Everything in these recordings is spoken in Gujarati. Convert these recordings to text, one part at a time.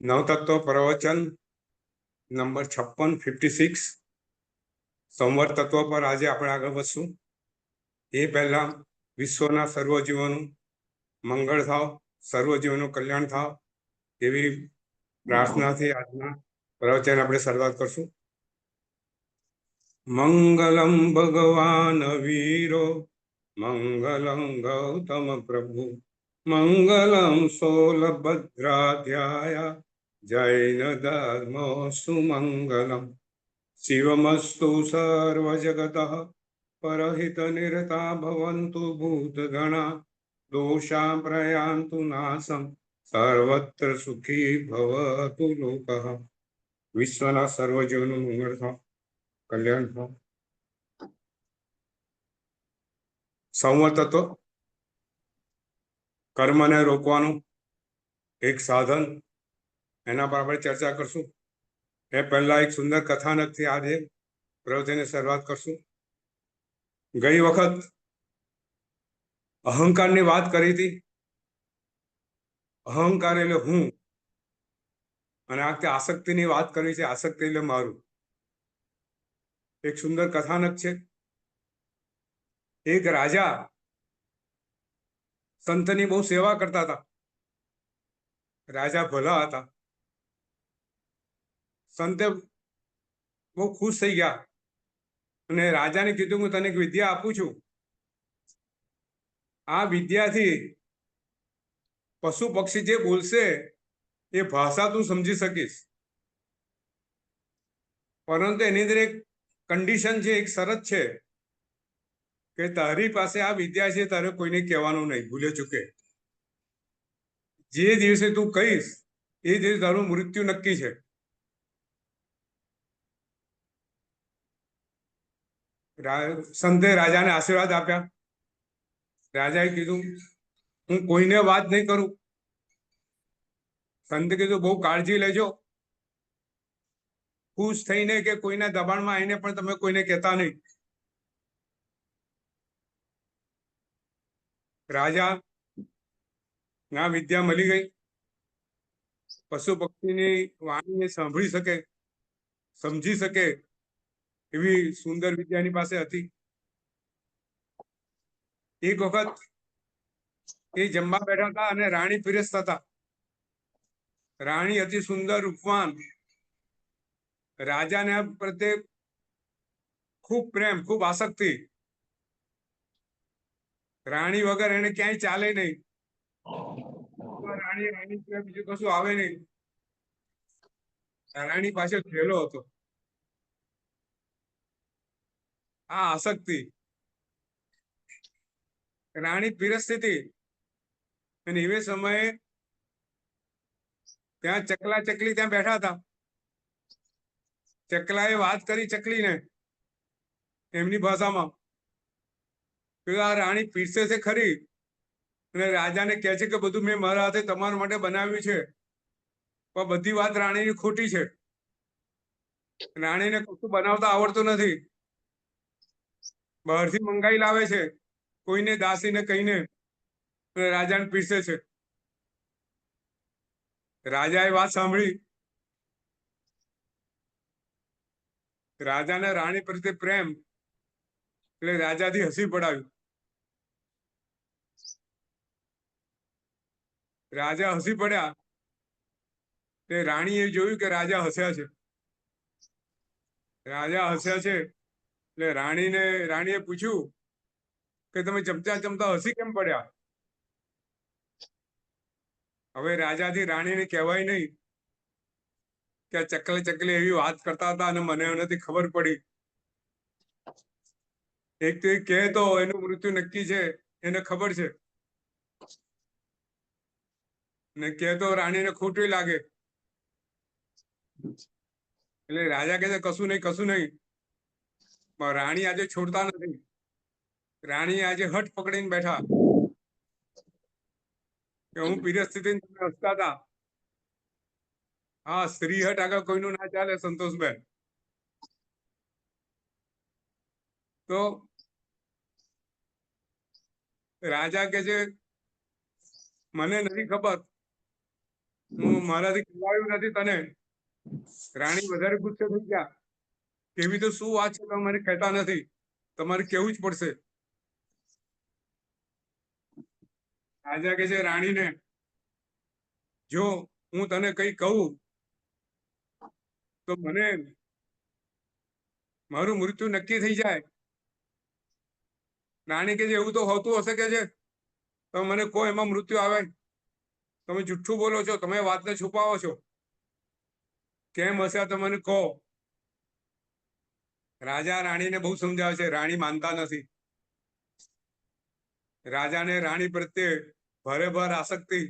નવતત્વ પ્રવચન નંબર 56 સંવર તત્વ પર આજે આપણે આગળ વધશું। એ પહેલા વિશ્વના સર્વજીવોનું મંગળ થાવ, સર્વજીવોનું કલ્યાણ થાવ એવી પ્રાર્થનાથી આજના પ્રવચન આપણે શરૂઆત કરશું। મંગલમ ભગવાન વીરો મંગલમ ગૌતમ પ્રભુ મંગલમ સોલભદ્રાધ્યાય જૈન ધર્મ સુમંગલમ શિવમસ્તુ સર્વજગતઃ પરહિત નિરતા ભવन्तु ભૂતગણા દોષા પ્રયાન્તુ નાશમ સર્વત્ર સુખી ભવતુ લોકઃ। વિશ્વના સર્વજીવનું મંગળ થાવ, કલ્યાણ થાવ। સંવર તત્વ કર્મને રોકવાનું એક સાધન, એના પર આપણે ચર્ચા કરશું। એ પહેલા એક સુંદર કથાનકથી આજે પ્રવચનની શરૂઆત કરશું। ગઈ વખત અહંકારની વાત કરી હતી। અહંકાર એટલે હું, અને આ વખતે આસક્તિની વાત કરી છે। આસક્તિ એટલે મારું। એક સુંદર કથાનક છે। એક રાજા સંતની બહુ સેવા કરતા હતા। રાજા ભલા હતા। સંતે બહુ ખુશ થઈ ગયા અને રાજાને કીધું હું તને એક વિદ્યા આપું છું। આ વિદ્યાથી પશુ પક્ષી જે બોલશે એ ભાષા તું સમજી શકીશ, પરંતુ એની અંદર એક કન્ડિશન છે, એક શરત છે કે તારી પાસે આ વિદ્યા છે તારે કોઈને કહેવાનું નહીં, ભૂલે ચૂકે। જે દિવસે તું કહીશ એ દિવસે તારું મૃત્યુ નક્કી છે। સંતે રાજાને આશીર્વાદ આપ્યા। રાજાએ કીધું હું કોઈને વાત નહીં કરું। સંતે કીધું બહુ કાળજી લેજો, ખુશ થઈને કે કોઈના દબાણમાં આવીને પણ તમે કોઈને કહેતા નહીં। રાજા ના વિદ્યા મળી ગઈ। પશુ પક્ષીની વાણીને સાંભળી શકે, સમજી શકે એવી સુંદર વિદ્યાની પાસે હતી। એક વખત એ જમવા બેઠા હતા અને રાણી પીરસતા હતા। રાણી અતિ સુંદર રૂપવાન, રાજાને પ્રત્યે ખૂબ પ્રેમ, ખૂબ આસક્તિ। રાણી વગર એને ક્યાંય ચાલે નહીં। રાણી સિવાય બીજું કશું આવે નહીં। રાણી પાસે થયેલો હતો આ આસક્તિ। રાણી પીરસતી હતી અને એ સમયે ત્યાં ચકલા ચકલી ત્યાં બેઠા હતા। ચકલાએ વાત કરી ચકલીને એમની ભાષામાં કે આ રાણી પીરસે છે ખરી, અને રાજાને કહે છે કે બધું મેં મારા હાથે તમારા માટે બનાવ્યું છે, પણ બધી વાત રાણીની ખોટી છે। રાણીને કશું બનાવતા આવડતું નથી, બહારથી મંગાઈ લાવે છે, કોઈને દાસીને કહીને રાજાને પીરસે છે। રાજાએ વાત સાંભળી। રાજાને રાણી પ્રત્યે પ્રેમ એટલે રાજાથી હસી પડાવ્યું। રાજા હસી પડ્યા તે રાણીએ જોયું કે રાજા હસ્યા છે। રાજા હસ્યા છે એટલે રાણીએ પૂછ્યું કે તમે ચમચા ચમચા હસી કેમ પડ્યા? હવે રાજાથી રાણીને કહેવાય નહીં કે ચકલે ચકલી એવી વાત કરતા હતા અને મને એનાથી ખબર પડી। એક તો એ કહે તો એનું મૃત્યુ નક્કી છે, એને ખબર છે, ને કહે તો રાણીને ખોટું લાગે। એટલે રાજા કહે છે કશું નહીં, કશું નહીં, પણ રાણી આજે છોડતા નથી। રાણી આજે હઠ પકડીને બેઠા કે હું પીરસતી હતી હસતા હતા। હા, સ્ત્રી હઠ આગળ કોઈનું ના ચાલે સંતોષબેન। તો રાજા કે છે મને નથી ખબર હું મારાથી કહેવાયું નથી તને. રાણી વધારે ગુસ્સે થઈ ગયા. કેવી તો શું વાત છે, તમે મને કહેતા નથી. તમારે કેવું જ પડશે. રાજા કે છે રાણીને, જો હું તને કઈ કહું તો મને મારું મૃત્યુ નક્કી થઈ જાય. રાણી કે છે એવું તો હોતું હશે કે છે, તમે મને કહો એમાં મૃત્યુ આવે. તમે જુઠ્ઠું બોલો છો, તમે વાતને છુપાવો છો. કેમ હશે તમે મને કહો. રાજા રાણીને બહુ સમજાવે છે, રાણી માનતા નથી. રાજાને રાણી પ્રત્યે ભરેભર આસક્તિ.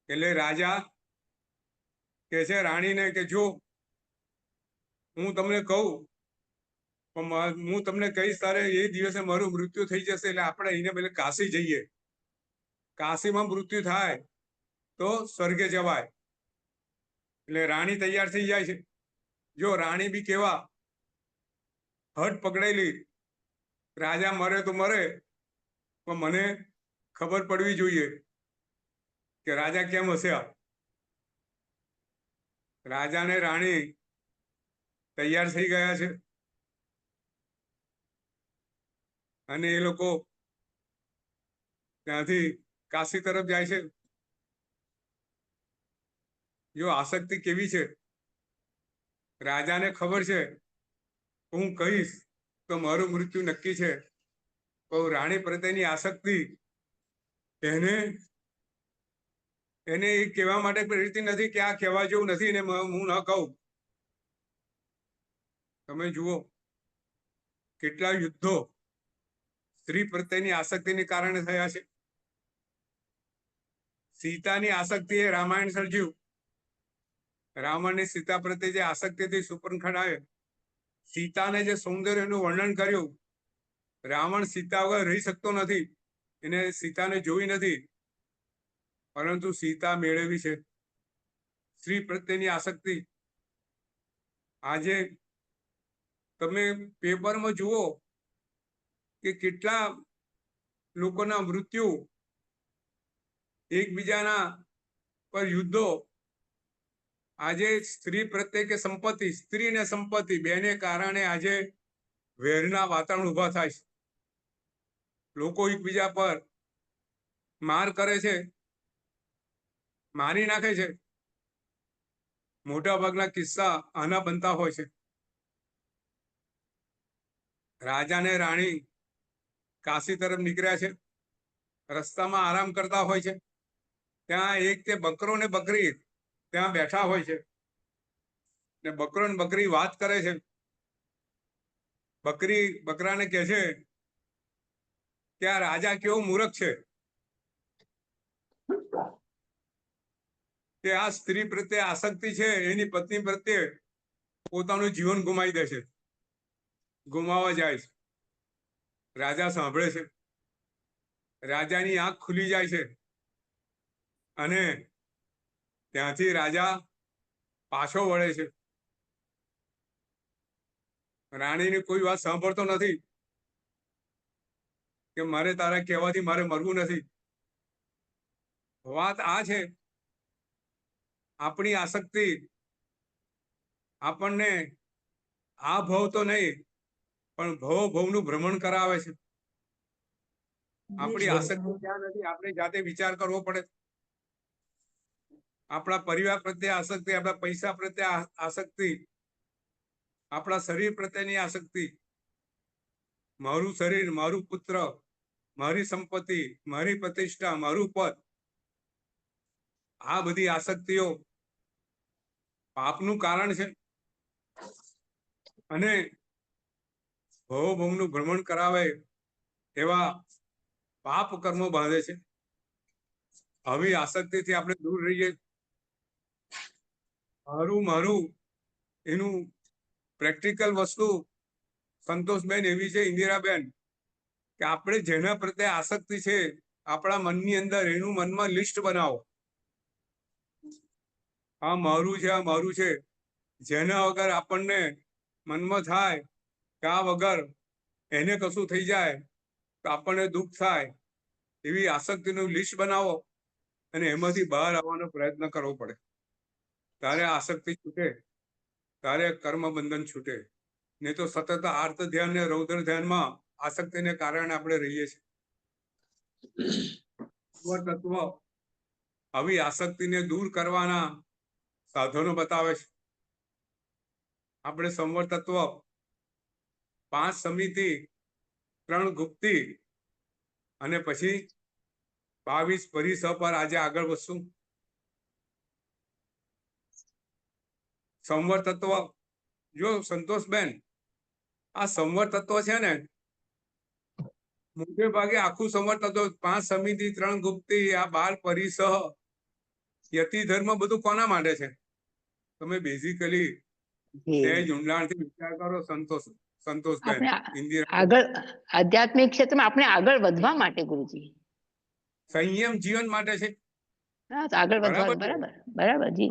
એટલે રાજા કે છે રાણીને કે જો હું તમને કહું, પણ હું તમને કહીશ તારે એ દિવસે મારું મૃત્યુ થઈ જશે, એટલે આપણે એને પેલે કાશી જઈએ. કાશીમાં મૃત્યુ થાય તો સ્વર્ગે જવાય. એટલે રાણી તૈયાર થઈ જાય છે. જો રાણી બી કેવા હટ પકડેલી, રાજા મરે તો મરે, પણ મને ખબર પડવી જોઈએ કે રાજા કેમ હસ્યા. રાજા ને રાણી તૈયાર થઈ ગયા છે અને એ લોકો ત્યાંથી કાશી તરફ જાય છે. જો આસક્તિ કેવી છે, રાજાને ખબર છે હું કહીશ તો મારું મૃત્યુ નક્કી છે, તો રાણી પ્રત્યેની આસક્તિ એને એને એ કહેવા માટે પ્રેરિત નથી કે આ કહેવા જેવું નથી ને હું ન કહું. તમે જુઓ કેટલા યુદ્ધો સ્ત્રી પ્રત્યેની આસક્તિને કારણે થયા છે. સીતાની આસક્તિ એ રામાયણ સર્જ્યું. રાવણની સીતા પ્રત્યે જે આસક્તિ હતી, શૂર્પણખાએ સીતાને જે સૌંદર્યનું વર્ણન કર્યું, રાવણ સીતા વગર રહી શકતો નથી, એને સીતાને જોઈ નથી, પરંતુ સીતા મેળવી છે. સ્ત્રી પ્રત્યેની આસક્તિ. આજે તમે પેપરમાં જુઓ કે કેટલા લોકોના મૃત્યુ, એકબીજાના પર યુદ્ધો. આજે સ્ત્રી પ્રત્યે કે સંપત્તિ, સ્ત્રી ને સંપત્તિ બેને કારણે આજે વેરના વાતાવરણ ઉભા થાય છે. લોકો એકબીજા પર માર કરે છે, મારી નાખે છે. મોટા ભાગના કિસ્સા આના બનતા હોય છે. રાજા ને રાણી કાશી તરફ નીકળ્યા છે. રસ્તામાં આરામ કરતા હોય છે. ત્યાં એક તે બકરો ને બકરી ત્યાં બેઠા હોય છે ને બકરો ને બકરી વાત કરે છે. બકરી બકરાને કહે છે કે આ રાજા કેવો મૂર્ખ છે કે આ સ્ત્રી પ્રત્યે આસક્તિ છે, એની પત્ની પ્રત્યે પોતાનું જીવન ગુમાવી દે છે, ગુમાવવા જાય છે. રાજા સાંભળે છે. રાજાની આંખ ખુલી જાય છે અને ત્યાંથી રાજા પાછો વળે છે. રાણીની કોઈ વાત સાંભળતો નથી કે મારે તારા કહેવાથી મારે મરવું નથી. વાત આ છે, આપણી આસક્તિ આપણને આ ભવ તો નહીં પણ ભવનું ભ્રમણ કરાવે છે. આપણી આસક્તિ ક્યાં નથી, આપણે જાતે વિચાર કરવો પડે. આપણા પરિવાર પ્રત્યે આસક્તિ, આપણા પૈસા પ્રત્યે આસક્તિ, આપણા શરીર પ્રત્યેની આસક્તિ. મારું શરીર, મારું પુત્ર, મારી સંપત્તિ, મારી પ્રતિષ્ઠા, મારું પદ, આ બધી આસક્તિઓ પાપનું કારણ છે અને ભવનું ભ્રમણ કરાવે એવા પાપ કર્મો બાંધે છે. આવી આસક્તિથી આપણે દૂર રહીએ. મારું એનું પ્રેક્ટિકલ વસ્તુ સંતોષબેન એવી છે, ઇન્દિરાબેન, કે આપણે જેના પ્રત્યે આસક્તિ છે આપણા મનની અંદર એનું મનમાં લિસ્ટ બનાવો. આ મારું છે, આ મારું છે. જેના વગર આપણને મનમાં થાય કે આ વગર એને કશું થઈ જાય તો આપણને દુઃખ થાય, એવી આસક્તિનું લિસ્ટ બનાવો. અને એમાંથી બહાર આવવાનો પ્રયત્ન કરવો પડે. તારે આસક્તિ છૂટે, તારે કર્મ બંધન છૂટે. નહીં તો સતત આર્ત ધ્યાન ને રૌદ્ર ધ્યાનમાં આસક્તિને કારણે આપણે રહીએ છીએ. તત્વ આવી આસક્તિને દૂર કરવાના સાધનો બતાવે છે. આપણે સંવર તત્વ, 5 સમિતિ, 3 ગુપ્તિ અને પછી 22 પરિસહ પર આજે આગળ વધશું. સંવર તત્વ જો સંતોષબેન, આ સંવર તત્વ છે ને, મોટે ભાગે આખું સંવર તત્વ 5 સમિતિ, 3 ગુપ્તિ, આ 12 પરિસહ, યતિ ધર્મ બધું કોના માટે છે? તમે બેઝિકલી સહેજ ઊંડાણથી વિચાર કરો સંતોષબેન, ઇન્દિરા. આગળ આધ્યાત્મિક ક્ષેત્રમાં આપણે આગળ વધવા માટે ગુરુજી, સંયમ જીવન માટે છે. હા, આગળ વધવા, બરાબર બરાબર જી.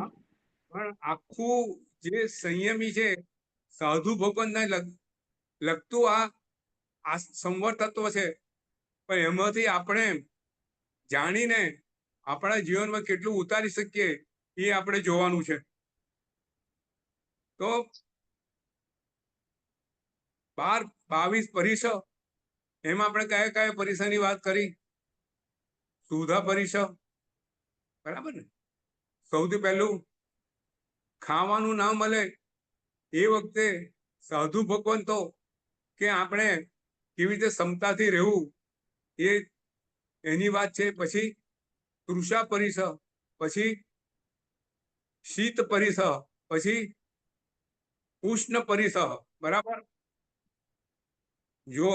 પણ આખું જે સંયમી છે, સાધુ ભગવાનને લગતું આ સંવર તત્વ છે. પણ એમાંથી આપણે જાણીને આપણા જીવનમાં કેટલું ઉતારી શકીએ એ આપણે જોવાનું છે. તો 22 પરિસહ, એમાં આપણે કયા કયા પરિસહની વાત કરી? સુધા પરિસહ, બરાબર ને? સૌથી પહેલું ખાવાનું ના મળે એ વખતે સાધુ ભગવાન તો કે આપણે કેવી રીતે ક્ષમતાથી રહેવું એની વાત છે. પછી તૃષા પરિસહ, પછી શીત પરિસહ, પછી ઉષ્ણ પરિસહ, બરાબર? જો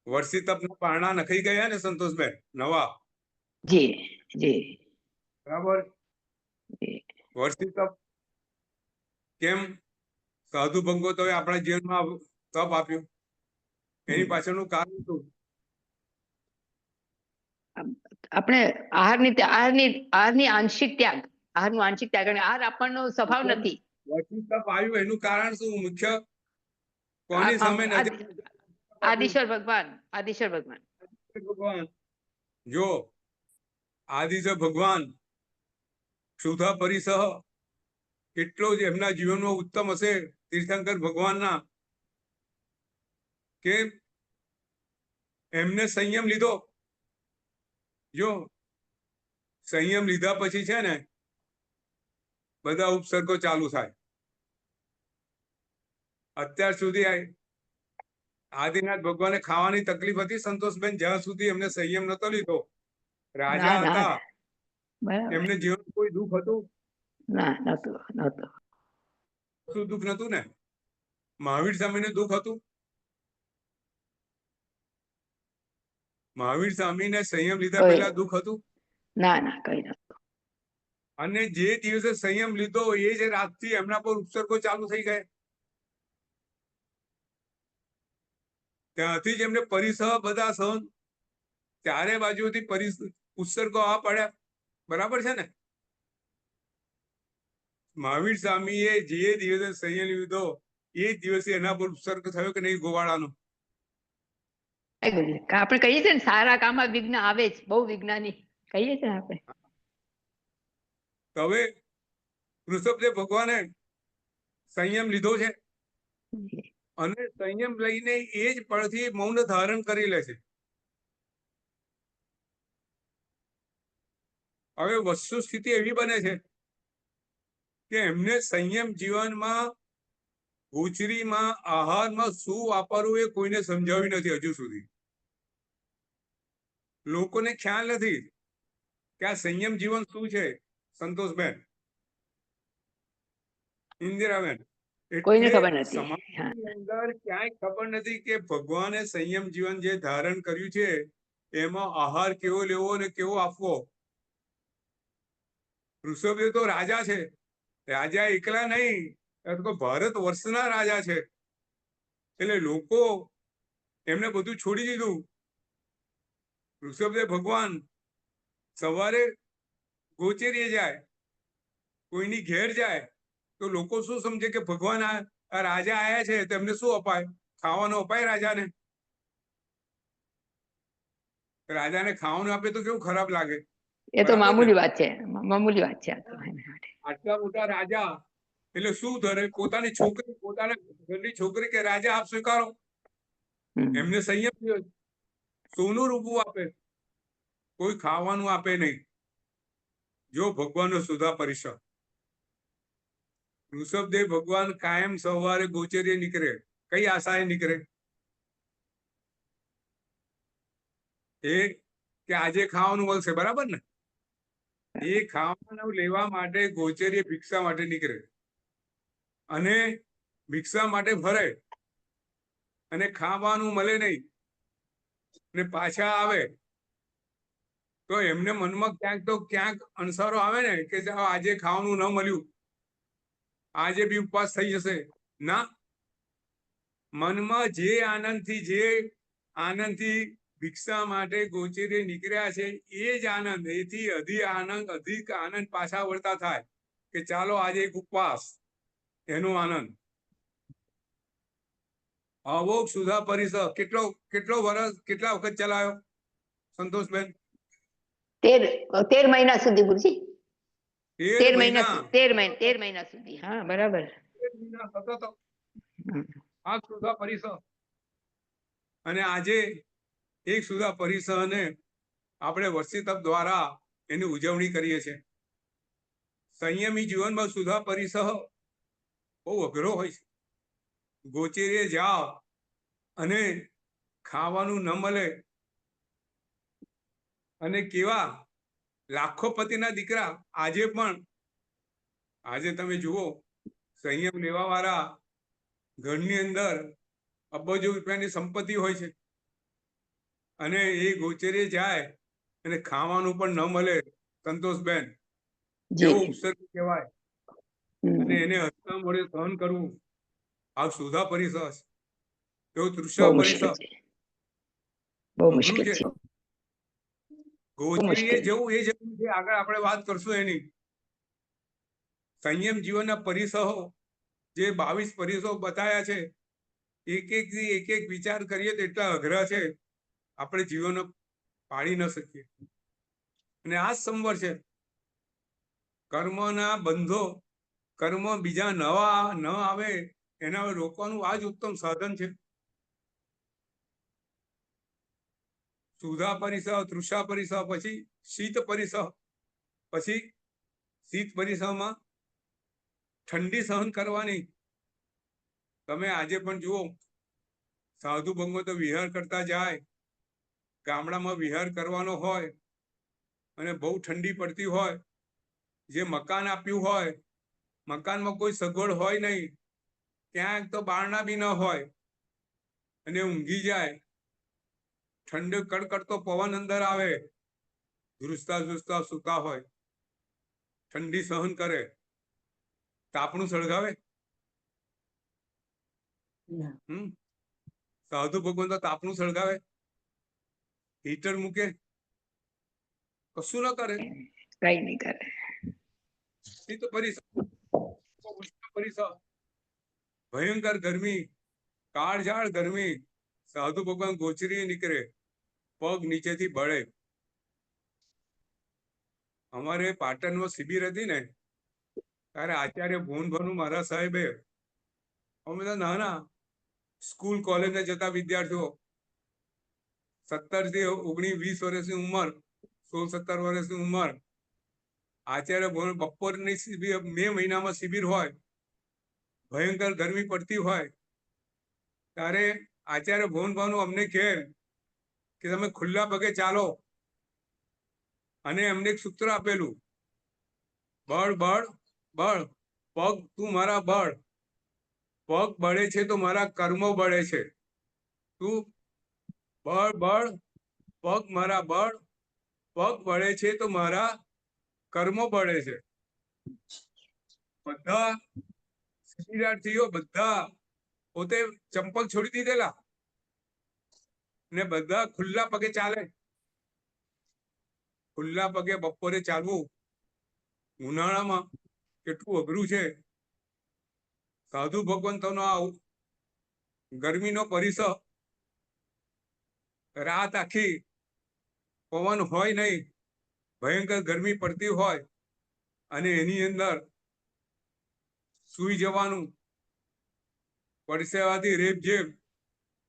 વર્ષી તપના પારણા નખાઈ ગયા ને સંતોષબેન, નવા, જી જી, બરાબર? વર્ષી તપ કેમ સાધુ ભગવતોએ આપણા જીવનમાં તપ આપ્યું? એની પાછળનું કારણ શું? આપણે આહારની આંશિક ત્યાગ, આહારનું આંશિક ત્યાગ, અને આહાર આપણનો સ્વભાવ નથી. વર્ષી તપ આવ્યું એનું કારણ શું? મુખ્ય કોની સામે નજર? આદિશ્વર ભગવાન, આદિશ્વર ભગવાન. ભગવાન જો આદિશ્વર ભગવાન સુધા પરિસહ કેટલો જ એમના જીવનમાં ઉત્તમ હશે તીર્થંકર ભગવાનના, કે એમને સંયમ લીધો. જો સંયમ લીધા પછી છે ને બધા ઉપસર્ગો ચાલુ થાય. અત્યાર સુધી આદિનાથ ભગવાને ખાવાની તકલીફ હતી સંતોષબેન, જ્યાં સુધી એમને સંયમ નતો લીધો. રાજા હતા, એમને જીવન કોઈ દુઃખ હતું? ના, નતું. શું દુઃખ નતું ને? મહાવીર સ્વામીને દુઃખ હતું? મહાવીર સ્વામીને સંયમ લીધા પહેલા દુઃખ હતું? ના, કઈ નતું. અને જે દિવસે સંયમ લીધો એ જ રાતથી એમના પર ઉપસર્ગો ચાલુ થઈ ગયા. ત્યાંથી જ એમને પરિસહ બધા સહન, ચારે બાજુથી ઉત્સર્ગો આ પડ્યા, બરાબર છે ને? મહાવીર સ્વામીએ જે દિવસે સંયમ લીધો એ દિવસે એના પર ઉપસર્ગ થયો કે નહીં ગોવાળાનો? આપણે કહીએ છીએ ને, સારા કામમાં વિઘ્ન આવે જ, બહુ વિજ્ઞાની કહીએ છીએ આપણે. હવે ઋષભદેવ ભગવાને સંયમ લીધો છે અને સંયમ લઈને એ જ પળથી મૌન ધારણ કરી લે છે. હવે વસ્તુ સ્થિતિ એવી બને છે કે એમને સંયમ જીવનમાં, ગોચરીમાં, આહારમાં શું વાપરવું એ કોઈને સમજાવ્યું નથી હજુ સુધી. લોકોને ખ્યાલ નથી કે આ સંયમ જીવન શું છે. સંતોષબેન, ઇન્દિરાબેન, કોઈને એટલે ખબર નથી. સમાજની અંદર ક્યાંય ખબર નથી કે ભગવાને સંયમ જીવન જે ધારણ કર્યું છે એમાં આહાર કેવો લેવો અને કેવો આપવો. ઋષભદેવ તો રાજા છે, રાજા એકલા નહીં, ભારત વર્ષના રાજા છે. એટલે લોકો એમને બધું છોડી દીધું. ઋષભદેવ ભગવાન સવારે ગોચરીએ જાય, કોઈની ઘેર જાય તો લોકો શું સમજે કે ભગવાન આ રાજા આયા છે, તેમને શું અપાય? ખાવાનું અપાય રાજાને? રાજાને ખાવાનું આપે તો કેવું ખરાબ લાગે. એ તો બરાબર ને? મામૂલી વાત છે, મામૂલી વાત છે આ તો એના માટે. આટલા મોટા રાજા એટલે શું ધરે? પોતાની છોકરી, પોતાના ઘરની છોકરી કે રાજા આપ સ્વીકારો. હમ. એમને સંયમ થયો. સોનું રૂપું આપે, કોઈ ખાવાનું આપે નહીં. જો ભગવાનનો સુધા પરિસર. ઋષભદેવ ભગવાન કાયમ સવારે ગોચરીએ નીકળે. કઈ આશાએ નીકળે? એ કે આજે ખાવાનું મળશે, બરાબર ને? એ ખાવાનું લેવા માટે ગોચરીએ ભિક્ષા માટે નીકળે અને ભિક્ષા માટે ફરે અને ખાવાનું મળે નહીં ને પાછા આવે તો એમને મનમાં ક્યાંક તો ક્યાંક અણસારો આવે ને કે આજે ખાવાનું ન મળ્યું, આજે બી ઉપવાસ થઈ જશે. ના, મનમાં જે આનંદથી ભિક્ષા માટે ગોચરે નીકળ્યા છે એ જ આનંદ, એથી અધિક આનંદ પાછા વળતા થાય કે ચાલો આજે એક ઉપવાસ, એનો આનંદ. આવો સુધા પરિસર કેટલો વર્ષ, કેટલા વખત ચલાયો સંતોષબેન? 13 મહિના સુધી ગુરુજી. 13 મહિના. 13 મહિના સુધી. હા, બરાબર. 13 મહિના સતત આ સુધા પરિસર. અને આજે એક સુધા પરિસરને આપણે વર્ષી તપ દ્વારા એની ઉજવણી કરીએ છીએ. સંયમી જીવનમાં સુધા પરિસર બહુ અઘરો હોય છે. ગોચરીએ જાઓ અને ખાવાનું ન મળે અને કેવા લાખોપતિના દીકરા આજે તમે જુઓ, સંયમ લેવા વાળા ઘરની અંદર અબજો રૂપિયાની સંપત્તિ હોય છે અને એ ગોચરે જાય અને ખાવાનું પણ ન મળે. સંતોષબેન, કેવો ઉપસર્ગ કહેવાય. અને એને હસતા મોઢે સહન કરવું, આ સુધા પરિસર. એવો તૃષા પરિસર બહુ અઘરું મુશ્કેલ છે. છે. ગોચરીએ જવું એ જરૂર છે. આગળ આપણે વાત કરશું એની. સંયમ જીવનના પરિસરો જે 22 પરિસરો બતાવ્યા છે, એક એક વિચાર કરીએ તો એટલા અઘરા છે, આપણે જીવન પાડી ન શકીએ. અને આ જ સંવર છે. કર્મના બંધો, કર્મ બીજા નવા ન આવે એના રોકવાનું આ જ ઉત્તમ સાધન છે. સુધા પરિસર, તૃષા પરિસર, પછી શીત પરિસર. પછી શીત પરિસરમાં ઠંડી સહન કરવાની. તમે આજે પણ જુઓ, સાધુ ભગવંતો વિહાર કરતા જાય, ગામડામાં વિહાર કરવાનો હોય અને બહુ ઠંડી પડતી હોય, જે મકાન આપ્યું હોય, મકાનમાં કોઈ સગવડ હોય નહીં, ક્યાંક તો બારણા બી ન હોય અને ઊંઘી જાય. ઠંડો કડકડતો પવન અંદર આવે, ધ્રુસતા સૂતા હોય, ઠંડી સહન કરે, તાપણું સળગાવે? સાધુ ભગવાન તો તાપણું સળગાવે, હીટર મૂકે, કશું ન કરે. કઈ નહીં કરે. શીત પરિસર, ભયંકર ગરમી, કાળઝાળ ગરમી, સાધુ ભગવાન ગોચરી નીકળે, પગ નીચેથી બળે. અમારે પાટણમાં શિબિર હતી ને, ત્યારે આચાર્ય ભુવનભાઈ મહારાજ સાહેબે, અમે તો નાના સ્કૂલ કોલેજે જતા વિદ્યાર્થીઓ, 17 થી 19, 20 વર્ષની ઉંમર, 16-17 વર્ષની ઉંમર, આચાર્ય બપોરની શિબિર, મે મહિનામાં શિબિર હોય, ભયંકર ગરમી પડતી હોય, ત્યારે આચાર્ય ભુવનભાઈ અમને કહે કે તમે ખુલ્લા પગે ચાલો. અને એમને એક સૂત્ર આપેલું, બળ બળ બળ, પગ તું મારા બળ, પગ બળે છે તો મારા કર્મો બળે છે. તું બળ બળ, પગ મારા બળ, પગ બળે છે તો મારા કર્મો બળે છે. બધા શિબિરાર્થીઓ બધા પોતે ચંપલ છોડી દીધેલા ને બધા ખુલ્લા પગે ચાલે. ખુલ્લા પગે બપોરે ચાલવું ઉનાળામાં કેટલું અઘરું છે. સાધુ ભગવંતોનો આ ગરમીનો પરિસર, રાત આખી પવન હોય નહીં, ભયંકર ગરમી પડતી હોય અને એની અંદર સૂઈ જવાનું, પરસેવાથી રેબઝેબ,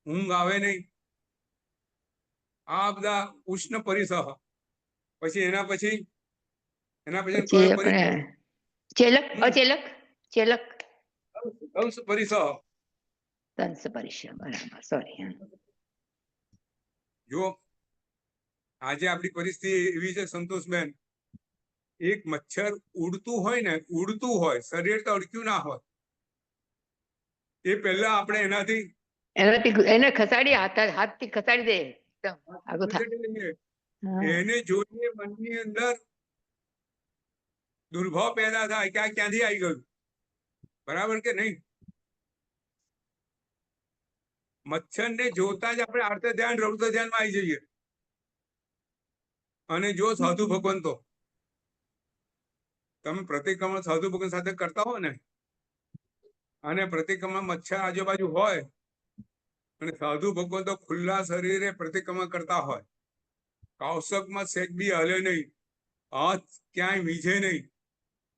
ઊંઘ આવે નહીં, આ બધા ઉષ્ણ પરિસહ. પછી એના પછી પછી આપણે ચેલક અચેલક ચેલક દંશ પરિસહ. દંશ પરિસહ, બરાબર, સોરી. જો આજે આપણી પરિસ્થિતિ એવી છે સંતોષબેન, એક મચ્છર ઉડતું હોય શરીર તો અડક્યું ના હોય, એ પહેલા આપણે એનાથી એને ખસાડી હાથથી ખસાડી દે, એકદમ આગળ થાય. એને જોઈને મનની અંદર દુર્ભાવ પેદા થાય કે આ ક્યાંથી આવી ગયું, બરાબર કે નહીં? મચ્છરને જોતા જ આપણે આર્ત ધ્યાન રૌદ્ર ધ્યાનમાં આવી જઈએ. અને જો સાધુ ભગવંતો, તમે પ્રતિક્રમણ સાધુ ભગવાન સાથે કરતા હો ને, અને પ્રતિક્રમણ મચ્છર આજુબાજુ હોય અને સાધુ ભગવંતો ખુલ્લા શરીરે પ્રતિક્રમણ કરતા હોય, કૌશકમાં સેજ બી હલે નહીં, હાથ ક્યાંય વીજે નહીં,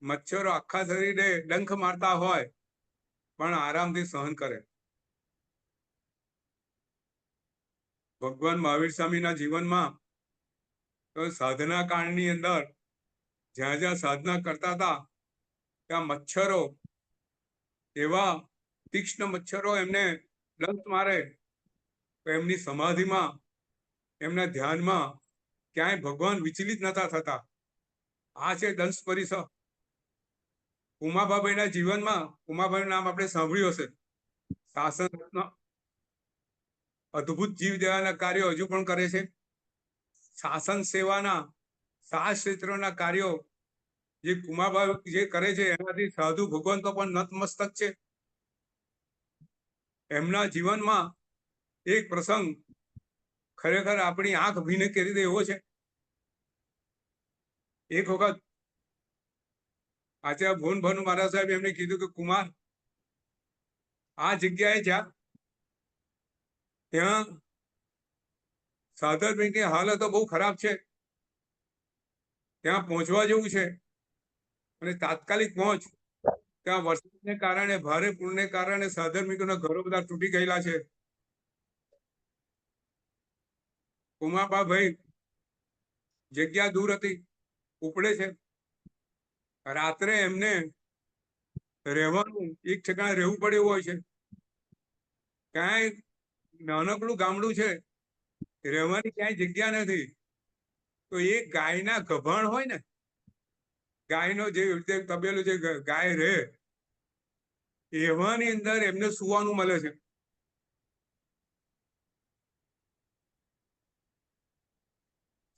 મચ્છરો આખા શરીરે ડંખ મારતા હોય પણ આરામથી સહન કરે. ભગવાન મહાવીર સ્વામીના જીવનમાં તો સાધના કાળની અંદર જ્યાં જ્યાં સાધના કરતા હતા ત્યાં મચ્છરો, એવા તીક્ષ્ણ મચ્છરો એમને ડંખ મારે તો એમની સમાધિમાં, એમના ધ્યાનમાં ક્યાંય ભગવાન વિચલિત નતા થતા. આ છે દંશ પરિસહ. ઉમાબાબાઈના જીવનમાં, ઉમાબાઈનું નામ આપણે સાંભળ્યું હશે, શાસન અદ્ભુત જીવ દેવાના કાર્યો હજુ પણ કરે છે. શાસન સેવાના, શાસ્ત્ર ક્ષેત્રોના કાર્યો જે કુમાબાઈ જે કરે છે એનાથી સાધુ ભગવંતો પણ નતમસ્તક છે. એમના જીવનમાં એક પ્રસંગ ખરેખર આપણી આંખ ભીને કરી દે એવો છે. એક વખત આચાર્ય ભુવન ભાનુ મહારાજ સાહેબ એમને કીધું કે કુમાર, આ જગ્યાએ જા, ત્યાં સાધર ભાઈ કે હાલત બહુ ખરાબ છે, ત્યાં પહોંચવા જેવું છે, અને તાત્કાલિક પહોંચ. ત્યાં વરસાદને કારણે, ભારે પૂરને કારણે સાધર મિત્રોના ઘરો બધા તૂટી ગયેલા છે. ઉમાબા ભાઈ, જગ્યા દૂર હતી, ઉપડે છે. રાત્રે એમને રહેવાનું એક ઠેકાણે રહેવું પડે એવું હોય છે. ક્યાંય નાનકડું ગામડું છે, રહેવાની ક્યાંય જગ્યા નથી. તો એ ગાયના ગભાણ હોય ને, ગાયનો જે તબેલો જે ગાય રહે, એવાની અંદર એમને સુવાનું મળે છે.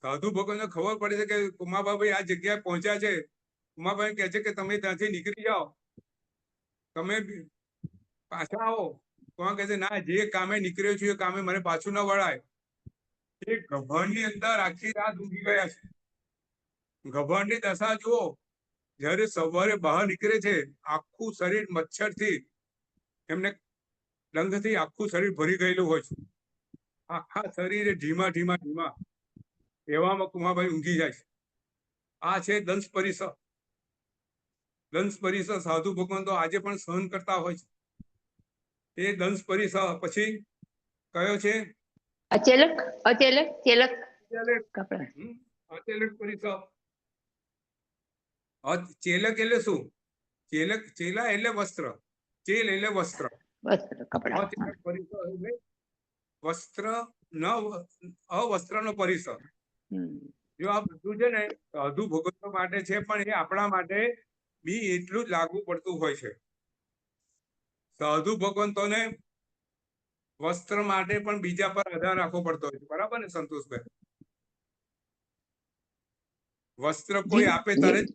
સાધુ ભગવાનને ખબર પડે છે કે ઉમાબાભાઈ આ જગ્યાએ પહોંચ્યા છે. ઉમાભાઈ કહે છે કે તમે ત્યાંથી નીકળી જાઓ, તમે પાછા આવો. કોણ કહે છે ના, જે કામે નીકળ્યો છું એ કામે મને પાછું ના વળાય. એ ગભાણની અંદર આખી રાત ઊંઘી ગયા છે. ગભાણની દશા જુઓ, જયારે સવારે બહાર નીકળે છે, આખું શરીર મચ્છરથી, એમને ડંખથી આખું શરીર ભરી ગયેલું હોય છે. આખા શરીરે ધીમા ધીમા ધીમા એવામાં કુમારભાઈ ઊંઘી જાય છે. આ છે દંશ પરિસહ. દંશ પરિસહ સાધુ ભગવાન તો આજે પણ સહન કરતા હોય છે. એ દંશ પરિસહ પછી કયો છે? અચેલક અચેલક ચેલક કપડા. અચેલક પરિસહ. ચેલક એટલે શું? ચેલા એટલે વસ્ત્ર, ચેલ એટલે વસ્ત્ર. વસ્ત્ર કપડા. અચેલક પરિસહ એટલે વસ્ત્ર ન અવસ્ત્રનો પરિસહ. જો આ બધું છે ને સાધુ ભગતો માટે છે, પણ એ આપણા માટે બી એટલું જ લાગુ પડતું હોય છે. સાધુ ભગવંતોને વસ્ત્ર માટે પણ બીજા પર આધાર રાખવો પડતો હોય છે, બરાબર ને સંતોષભાઈ? વસ્ત્ર કોઈ આપે ત્યારે જ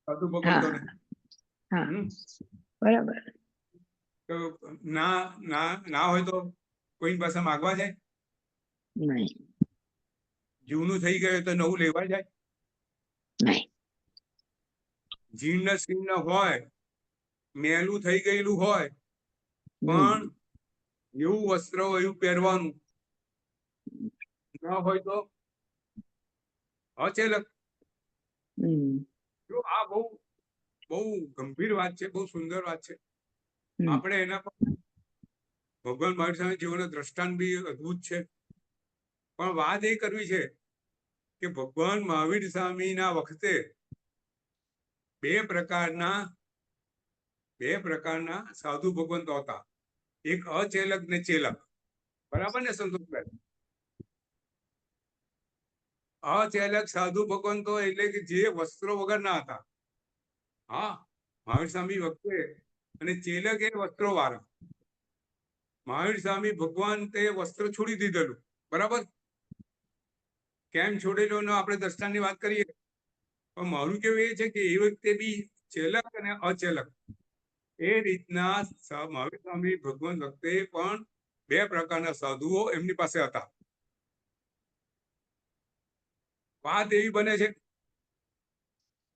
સાધુ ભગવંતોને. બરાબર. ના ના ના હોય તો કોઈ પાસે માગવા જાય નહીં. જૂનું થઈ ગયું તો નવું લેવા જાય નહીં. જીર્ણ શીર્ણ હોય, મેલું થઈ ગયેલું હોય, પણ એવું વસ્ત્ર એવું પહેરવાનું ના હોય તો અચેલક. હમ. જો આ બહુ બહુ ગંભીર વાત છે, બહુ સુંદર વાત છે. હમ. આપણે એના પર ભગવાન મહાવીર સ્વામી જીવનનું દ્રષ્ટાંત બી અદભુત છે. પણ વાત એ કરવી છે કે ભગવાન મહાવીર સ્વામીના વખતે બે પ્રકારના સાધુ ભગવંતો હતા. એક અચેલક ને ચેલક. બરાબર ને સંતોષભાઈ? અચેલક સાધુ ભગવંતો એટલે કે જે વસ્ત્રો વગરના હતા. હા, મહાવીર સ્વામી વખતે. અને ચેલક એ વસ્ત્રો વાળા. મહાવીર સ્વામી ભગવાન તે વસ્ત્ર છોડી દીધેલું. બરાબર? કેમ છોડેલું આપણે દ્રષ્ટાંતની વાત કરીએ. પણ મારું કેવું એ છે કે એ વખતે બી ચેલક અને અચેલક એ રીતના મહાવીર સ્વામી ભગવાન વખતે પણ બે પ્રકારના સાધુઓ એમની પાસે હતા. વાત એવી બને છે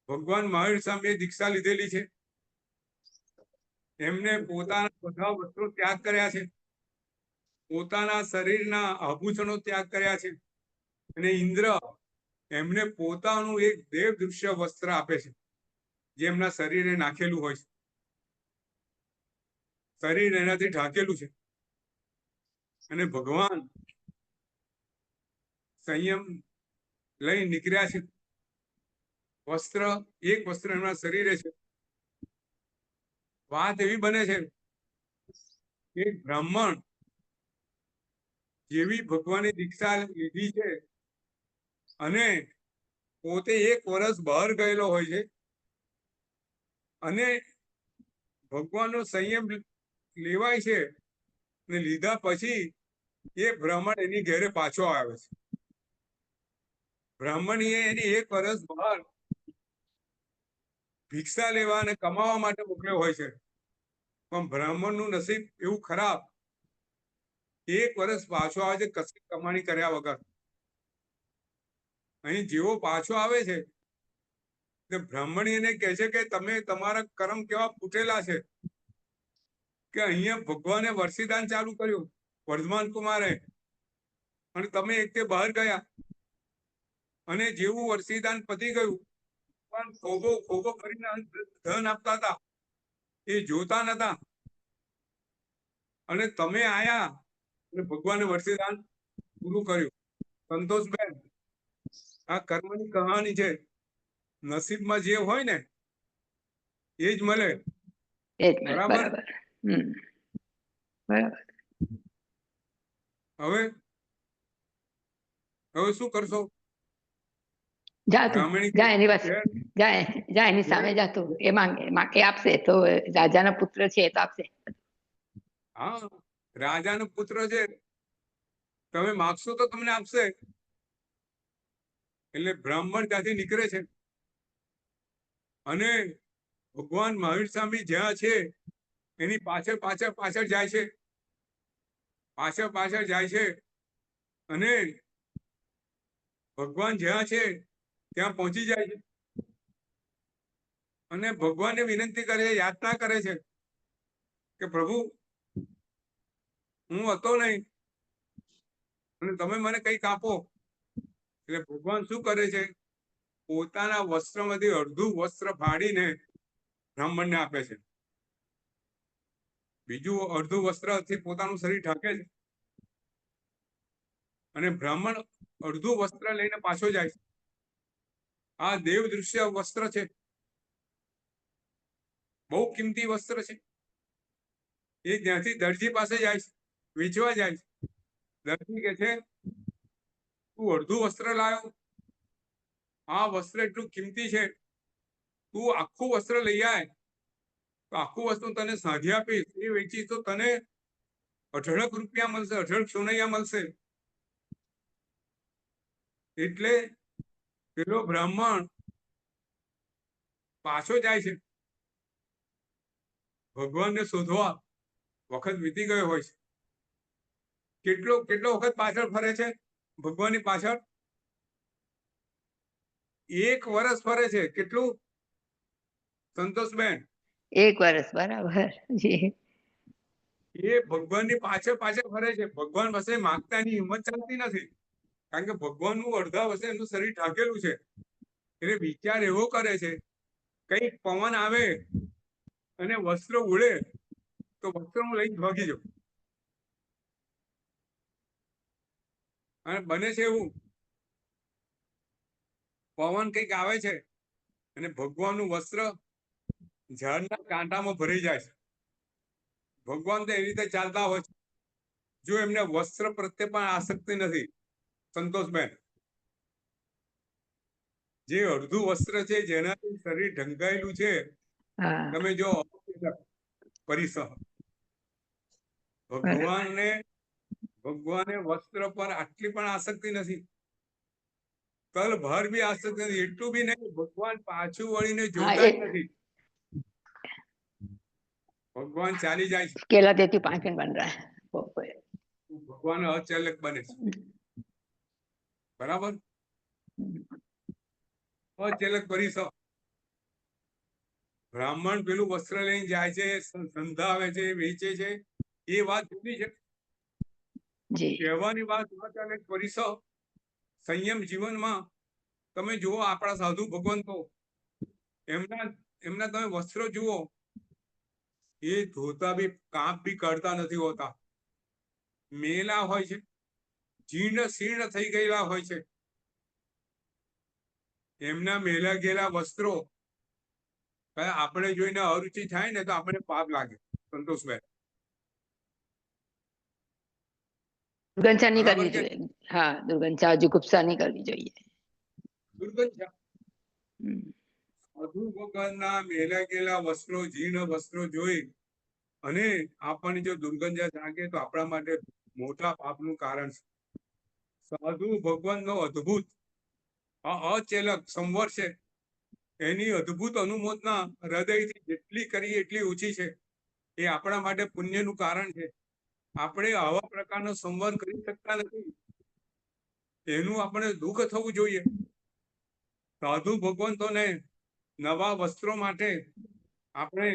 ભગવાન મહાવીર સ્વામીએ દીક્ષા લીધેલી છે. એમને પોતાના બધા વસ્ત્રો ત્યાગ કર્યા છે. પોતાના શરીરના આભૂષણો ત્યાગ કર્યા છે. અને ઇન્દ્ર એમને પોતાનું એક દેવ દૃશ્ય વસ્ત્ર આપે છે, જે એમના શરીરે નાખેલું હોય છે. શરીર એનાથી ઢાંકેલું છે. અને ભગવાન સંયમ લઈ નીકળ્યા છે. એક વસ્ત્ર એમના શરીરે છે. વાત એવી બને છે કે બ્રાહ્મણ જેવી ભગવાનની દીક્ષા લીધી છે અને પોતે 1 વર્ષ બહાર ગયેલો હોય છે અને ભગવાનનો સંયમ લેવાય છે ને લીધા પછી એ બ્રાહ્મણ એની ઘેરે પાછો આવે છે. બ્રાહ્મણીએ એની 1 વર્ષ બહાર ભિક્ષા લેવા અને કમાવા માટે મોકલ્યો હોય છે. પણ બ્રાહ્મણનું નસીબ એવું ખરાબ, 1 વર્ષ પાછો આવે છે કશી કમાણી કર્યા વગર. અહીં જેવો પાછો આવે છે તે બ્રાહ્મણી એને કહે છે કે તમે તમારા કર્મ કેવા ફૂટેલા છે કે અહીંયા ભગવાને વર્ષીદાન ચાલુ કર્યું વર્ધમાન કુમારે, અને તમે એક તે બહાર ગયા અને જેવું વર્ષીદાન પતી ગયું પણ ખોબો કરીને ધન આપતા હતા એ જોતા નતા, અને તમે આયા અને ભગવાને વર્ષીદાન પૂરું કર્યું. સંતોષબેન, આ કર્મની કહાની છે. નસીબમાં જે હોય ને એ જ મળે. બરાબર? બરાબર. હમ. બરાબર. હવે શું કરશો? જા તું, બ્રાહ્મણી જા એની પાસે, કે જા એની સામે જા તું. એ માંગે, એ આપશે તો, રાજાના પુત્ર છે એ તો આપશે. હા, રાજાનો પુત્ર છે, તમે માગશો તો તમને આપશે. એટલે બ્રાહ્મણ ત્યાંથી નીકળે છે અને ભગવાન મહાવીર સ્વામી જ્યાં છે એની પાછળ જાય છે. પાછળ જાય છે અને ભગવાન જ્યાં છે ત્યાં પહોંચી જાય છે અને ભગવાનને વિનંતી કરે છે, યાચના કરે છે કે પ્રભુ, હું હતો નહીં અને તમે મને કંઈક આપો. એટલે ભગવાન શું કરે છે? પોતાના વસ્ત્રમાંથી અડધું વસ્ત્ર ફાડીને બ્રાહ્મણને આપે છે. બીજું અડધું વસ્ત્રથી પોતાનું શરીર ઢાંકે છે અને બ્રાહ્મણ અડધું વસ્ત્ર લઈને પાછો જાય છે. આ દેવ દૃશ્ય વસ્ત્ર છે, બહુ કિંમતી વસ્ત્ર છે. એ ત્યાંથી દરજી પાસે જાય છે, વેચવા જાય છે. દરજી કે છે તું અડધું વસ્ત્ર લાવ્યો, આ વસ્ત્ર એટલું કિંમતી છે, તું આખું વસ્ત્ર લઈ આય તો આખું વસ્તુ તને સાંધી આપીશ. એ વેચી તો તને 18 રૂપિયા મળશે, 18 સોનૈયા મળશે. એટલે પેલો બ્રાહ્મણ પાછો જાય છે ભગવાનને શોધવા. વખત વીતી ગયો હોય છે. કેટલો વખત પાછળ ફરે છે ભગવાનની પાછળ? 1 વર્ષ ફરે છે. કેટલું, સંતોષબેન? 1 વર્ષ, બરાબર. જી. એ ભગવાનની પાછળ ફરે છે. ભગવાન પાસે માગતાની હિંમત ચાલતી નથી, કારણ કે ભગવાનનું અડધા વસે એનું શરીર ઢાંકેલું છે. એટલે વિચાર એવો કરે છે, કઈક પવન આવે અને વસ્ત્ર ઉડે તો વસ્ત્ર હું લઈને ભાગી જાઉં. અને બને છે એવું, પવન કઈક આવે છે અને ભગવાનનું વસ્ત્ર ઝાડના કાંટામાં ભરાઈ જાય છે. ભગવાન તો એવી રીતે ચાલતા હોય છે, જો એમને વસ્ત્ર પ્રત્યે પણ આસક્તિ નથી. સંતોષબેન, જે અડધું વસ્ત્ર છે જેનાથી શરીર ઢંકાયેલું છે, હા તમે જો પરિસહ ભગવાને વસ્ત્ર પર આટલી પણ આસક્તિ નથી, કલ ભર બી આસક્તિ નથી, એટલું બી નહીં ભગવાન પાછું વળીને હા જોતા એ જ નથી. ભગવાન ચાલી જાય છે, केला देती 5 मिनट बन रहा है ભગવાન અચાલક બને છે. બરાબર, અચાલક પરિસહ. બ્રાહ્મણ પેલું વસ્ત્ર લઈને જાય છે, સંધાવે છે, વેચે છે, એ વાત જુદી છે. जी કહેવાની વાત અચાલક પરિસહ. સંયમ જીવનમાં તમે જુઓ, આપણા સાધુ ભગવંતો એમના તમે વસ્ત્રો જુઓ, એ ધોતા બી કાપ બી કરતા નથી હોતા, મેલા હોય છે, જીર્ણ શીર્ણ થઈ ગયેલા હોય છે. એમના મેલા ગયેલા વસ્ત્રો આપણે જોઈને અરુચિ થાય ને તો આપણે પાપ લાગે. સંતોષભાઈ, दुर्गंधा नहीं બરાબર करनी કે चाहिए हाँ दुर्गंधा जुगुप्सा नहीं करनी चाहिए દુર્ગંધ છે. સાધુ ભગવાનના મેલા ગયેલા વસ્ત્રો, જીર્ણ વસ્ત્રો જોઈ અને આપણને જો દુર્ગંધ જાગે તો આપણા માટે મોટા પાપનું કારણ છે. સાધુ ભગવાનનો અદ્ભુત અચેલક સંવર છે, એની અદ્ભુત અનુમોદના હૃદયથી જેટલી કરી એટલી ઓછી છે. એ આપણા માટે પુણ્યનું કારણ છે. આપણે આવા પ્રકારનો સંવર કરી શકતા નથી, એનું આપણે દુઃખ થવું જોઈએ. સાધુ ભગવંતોને નવા વસ્ત્રો માટે આપણે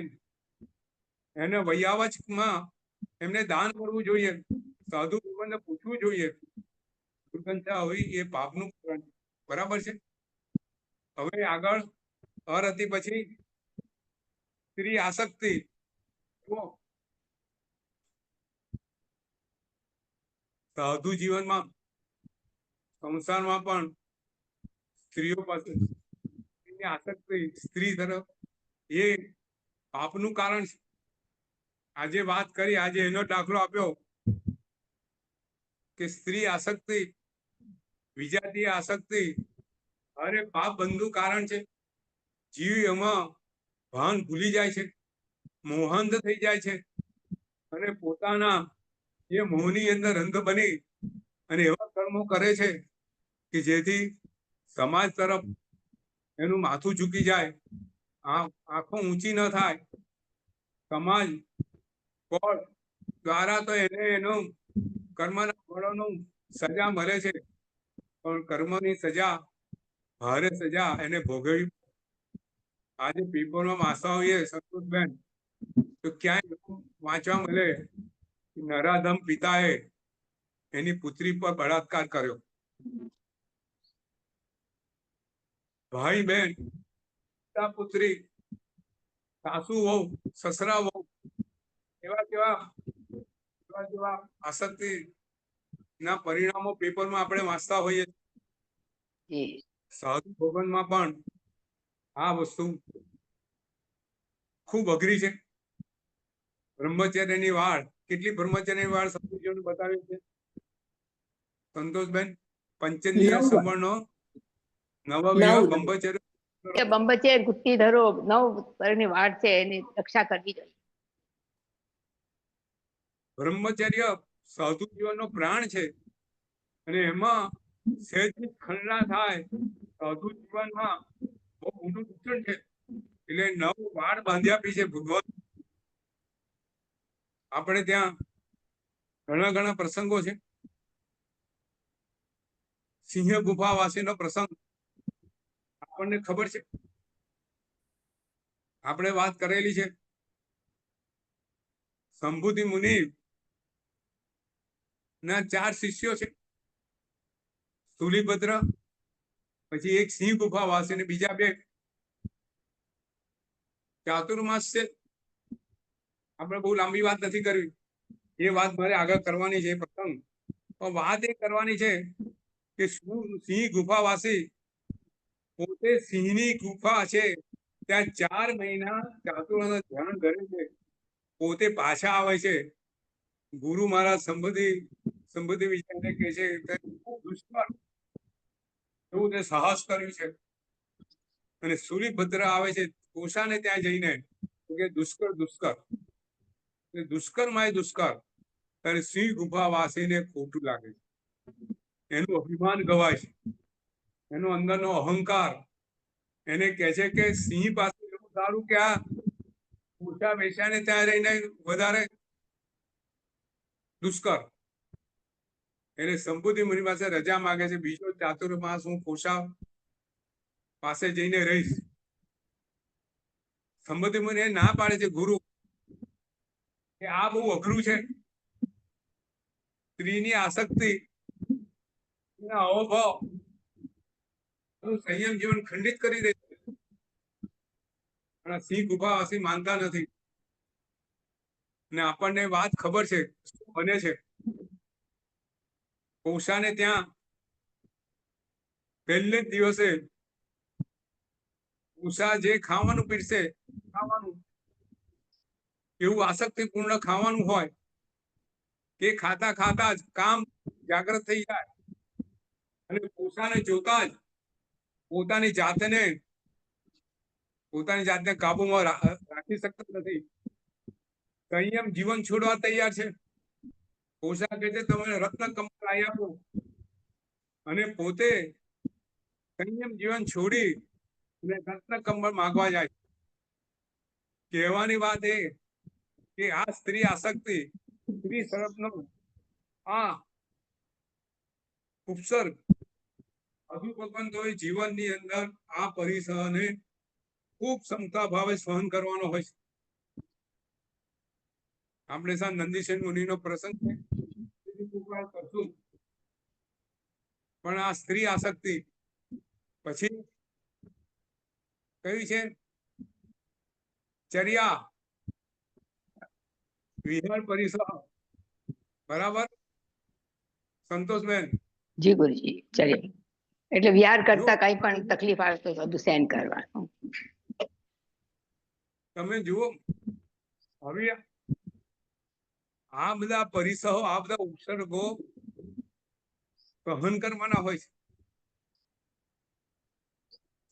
એને વૈયાવચમાં એમને દાન કરવું જોઈએ. સાધુ ભગવાનને પૂછવું જોઈએ, દુર્ગંધા હોય એ પાપનું કારણ. બરાબર છે. હવે આગળ અરતિ પછી સ્ત્રી આસક્તિ. સાધુ જીવનમાં સંસારમાં પણ સ્ત્રીઓ પાસે આસક્તિ સ્ત્રી તરફ એ પાપનું કારણ છે. આજે વાત કરી, આજે એનો દાખલો આપ્યો કે સ્ત્રી આસક્તિ, વિજાતીય આસક્તિ અરે પાપ બંધુ કારણ છે. જીવ એમાં ભાન ભૂલી જાય છે, મોહાંધ થઈ જાય છે અને પોતાના એ મોહની અંદર અંધ બની અને એવા કર્મો કરે છે કે જેથી સમાજ તરફ એનું માથું ઝૂકી જાય, આંખો ઊંચી ન થાય. સમાજ કોર્ટ દ્વારા તો એને એનું કર્મના ફળોનું સજા મળે છે, પણ કર્મની સજા, ભારે સજા એને ભોગવવી. આજે પેપરમાં વાંચતા હોઈએ સંતોષબેન, તો ક્યાંય વાંચવા મળે નરાધમ પિતાએ એની પુત્રી પર બળાત્કાર કર્યો. ભાઈ બહેન, પિતા પુત્રી, સાસુ વહુ, સસરા વહુ, એવા કેવા આસક્તિ ના પરિણામો પેપરમાં આપણે વાંચતા હોઈએ. સાધુ ભવનમાં પણ આ વસ્તુ ખૂબ અઘરી છે. બ્રહ્મચર્યની વાળ, કેટલી બ્રહ્મચર્યની વાળ સંતોષજીને બતાવી છે સંતોષબેન? પંચેન્દ્રિય સંવરનો નવવિહ બ્રહ્મચર્ય. બંબચે ગુટ્ટી ધરો 9 પરની વાડ છે એની રક્ષા કરવી જોઈએ. બ્રહ્મચર્ય સાધુ જીવનનો પ્રાણ છે અને એમાં સહેજ ખંડા થાય સાધુ જીવનમાં બહુ ઊંડું શિક્ષણ છે. એટલે 9 વાડ બાંધી આપી છે ભગવાન. આપણે ત્યાં ઘણા પ્રસંગો છે. સિંહ ગુફાવાસીનો પ્રસંગ આપણને ખબર છે, આપણે વાત કરેલી છે. સંભુતિ મુનિ ના 4 શિષ્યો છે, સ્થુલીભદ્ર, પછી એક સિંહ ગુફા વાસી ને બીજા બે ચાતુર્માસ છે. આપણે બહુ લાંબી વાત નથી કરવી, એ વાત મારે આગળ કરવાની છે પ્રસંગ. પણ વાત એ કરવાની છે કે સિંહ ગુફા વાસી પોતે સિંહની ગુફા છે, ત્યાં 4 મહિના ચાતુર્માસ ધ્યાન કરે છે, પોતે પાછા આવે છે. ગુરુ મહારાજ સંબંધી વિચારને કહે છે કે ખૂબ દુષ્કર એવું તે સાહસ કર્યું છે. અને સૂર્યભદ્ર આવે છે કોષાને ત્યાં જઈને કે દુષ્કર ત્યારે સિંહ ગુફા વાસીને ખોટું લાગે છે. એનું અભિમાન ગવાય છે, એનો અંદરનો અહંકાર એને કહે છે કે સિંહ પાસે એવું સારું કે આ કોષા વેચાને ત્યાં રહીને વધારે દુષ્કર. એને સંબુદ્ધિ મુનિ પાસે રજા માંગે છે, બીજો ચાતુર્માસ હું કોષા પાસે જઈને રહીશ. સંબુદ્ધિ મુનિ ના પાડે છે ગુરુ કે આ બહુ અઘરું છે. સ્ત્રીની આસક્તિ, અહોભાવ સંયમ જીવન ખંડિત કરી દે છે. સિંહ ગુફા વાસી માનતા નથી. ને આપણને વાત ખબર છે શું બને છે. કોષાને ત્યાં પહેલે જ દિવસે ઉષા જે ખાવાનું પીરસે, ખાવાનું એવું આસક્તિપૂર્ણ ખાવાનું હોય કે ખાતા ખાતા જ કામ જાગૃત થઈ જાય અને ઉષાને જોતા જ પોતાની જાતને કાબુમાં રાખી શકતા નથી. સંયમ જીવન છોડવા તૈયાર છે. ઉષા કહે છે તમે રત્ન કમળ લાવી આપો, અને પોતે સંયમ જીવન છોડી અને રત્ન કમળ માંગવા જાય. કહેવાની વાત એ કે આ સ્ત્રી આસક્તિ, સ્ત્રી તરફનો આ ઉપસર્ગ અધુપકંતોએ જીવનની અંદર આ પરિસરને ખૂબ ક્ષમતા ભાવે સહન કરવાનો હોય છે. આપણે સાહેબ નંદીસેન મુનિનો પ્રસંગ છે, પણ આ સ્ત્રી આસક્તિ પછી કઈ છે ચર્યા વિહાર પરિસર. બરાબર સંતોષબેન? જી ગુરુજી, ચલો. એટલે વિહાર કરતા કઈ પણ તકલીફ આવે તો બધું સહન કરવાનું. તમે જુઓ હવે આ બધા પરિસરો, આ બધા ઉપસર્ગો સહન કરવાના હોય છે.